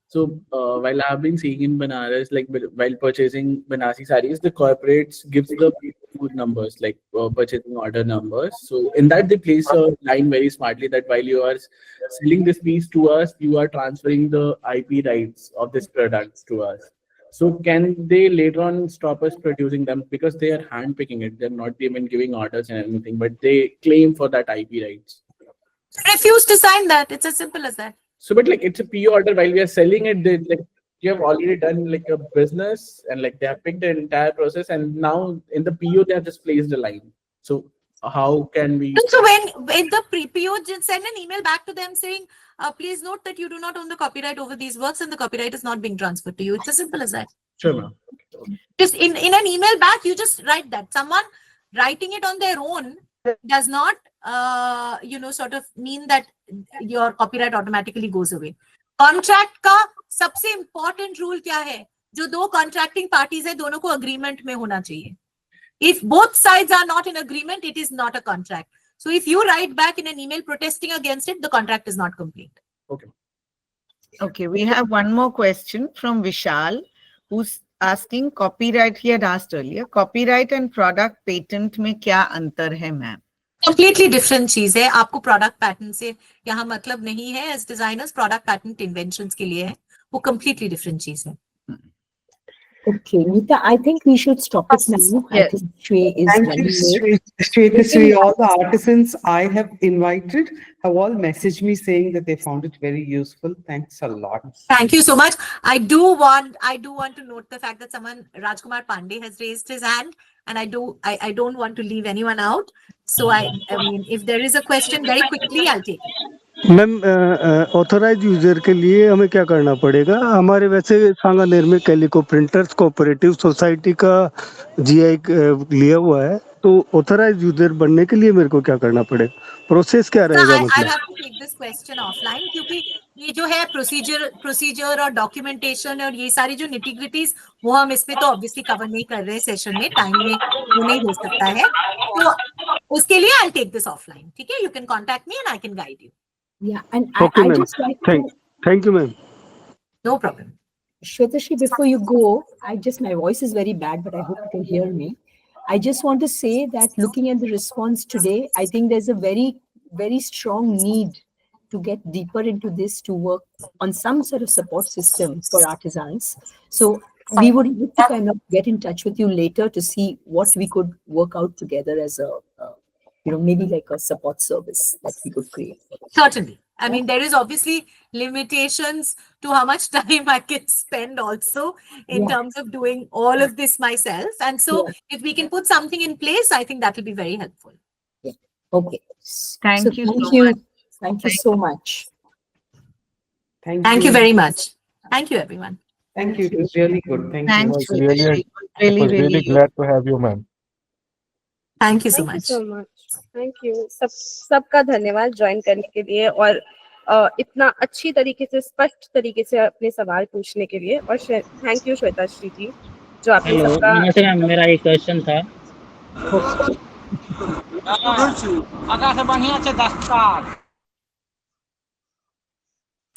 So while I've been seeing in Banaras, like while purchasing Banarasi sarees, the corporates gives the food numbers, like purchasing order numbers. So in that they place a line very smartly that while you are selling this piece to us, you are transferring the IP rights of this product to us. So can they later on stop us producing them because they are hand picking it? They're not even giving orders and anything, but they claim for that IP rights. Refuse to sign that. It's as simple as that. So, but like it's a PO order. While we are selling it, they like you have already done like a business and like they have picked the entire process, and now in the PO they have just placed the line. So how can we? So when the PO just send an email back to them saying, please note that you do not own the copyright over these works and the copyright is not being transferred to you. It's as simple as that. Sure, ma'am. Just in an email back, you just write that. Someone writing it on their own does not, sort of mean that your copyright automatically goes away. Contract का सबसे important rule क्या है? जो दो contracting parties है, दोनों को agreement में होना चाहिए. If both sides are not in agreement, it is not a contract. So if you write back in an email protesting against it, the contract is not complete. Okay. Okay, we have one more question from Vishal, who's asking copyright. He had asked earlier, copyright and product patent में क्या अंतर है, ma'am? Completely different चीज है. आपको product patent से यहाँ मतलब नहीं है. As designers, product patent inventions के लिए है. वो completely different चीज है. Okay, Nita, I think we should stop it now. Yes. I think Shweta is Thank running you, late. Shweta. All the artisans I have invited have all messaged me saying that they found it very useful. Thanks a lot. Thank you so much. I do want to note the fact that someone, Rajkumar Pandey, has raised his hand, and I don't want to leave anyone out. So I mean, if there is a question, very quickly, I'll take it. Ma'am authorise user के लिए हमें क्या करना पड़ेगा? हमारे वैसे सांगानेर में calico printers cooperative society का जीआई लिया हुआ है, तो ऑथराइज यूजर बनने के लिए मेरे को क्या करना पड़ेगा? प्रोसेस क्या रहेगा? I have to take this question offline क्योंकि ये जो है प्रोसीजर और डॉक्यूमेंटेशन और ये सारी जो निटिग्रिटीज वो हम इसमें तो ऑब्वियसली कवर नहीं कर रहे सेशन में, टाइम में वो नहीं हो सकता है, तो उसके लिए I'll take this offline. ठीक है? You can contact me and I can guide you. Yeah, and Okay, I ma'am. just like to, Thank you, ma'am. No problem. Shweta, before you go, my voice is very bad, but I hope you can hear me. I just want to say that looking at the response today, I think there's a very, very strong need to get deeper into this, to work on some sort of support system for artisans. So we would like to kind of get in touch with you later to see what we could work out together as a, maybe like a support service that we could create. Certainly. I mean, there is obviously limitations to how much time I can spend also in terms of doing all of this myself. And so if we can put something in place, I think that will be very helpful. Yeah. Okay. Thank you so much. Thank you so much. Thank you very much. Thank you, everyone. Thank you. It was really good. Thank I you. was really glad to have you, ma'am. Thank you so much. Thank you सबका धन्यवाद join करने के लिए और इतना अच्छी तरीके से स्पष्ट तरीके से अपने सवाल पूछने के लिए, और थैंक यू श्वेता श्री जी जो आपने सबका। नमस्ते मैम, मेरा एक क्वेश्चन था।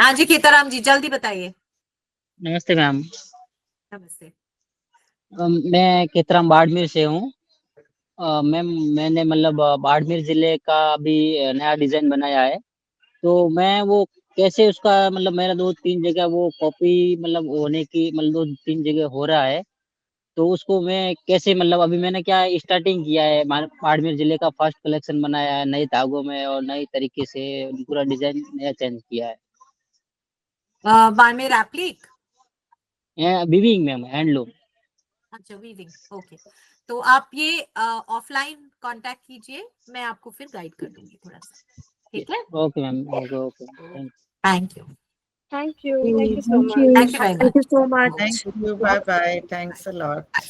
हाँ जी खेताराम जी, जल्दी बताइए। नमस्ते मैम। नमस्ते। मैं खेताराम बाड़मेर से हूँ। मैम मैंने मतलब बाड़मेर जिले का अभी नया डिजाइन बनाया है, तो मैं वो कैसे उसका मतलब मेरा 2-3 जगह वो कॉपी मतलब होने की मतलब 2-3 जगह हो रहा है, तो उसको मैं कैसे मतलब अभी मैंने क्या स्टार्टिंग किया है, बाड़मेर जिले का फर्स्ट कलेक्शन बनाया है नए धागों में और नए तरीके से पूरा डिजाइन नया चेंज किया है। Barmer applique weaving ma'am, handloom. अच्छा वीविंग, ओके। तो आप ये ऑफलाइन कांटेक्ट कीजिए, मैं आपको फिर गाइड कर दूंगी थोड़ा सा, ठीक है? Okay ma'am, okay thank you. Thank you so much. Thank you very much. Thank you so much. Thank you. Bye bye. Thanks a lot.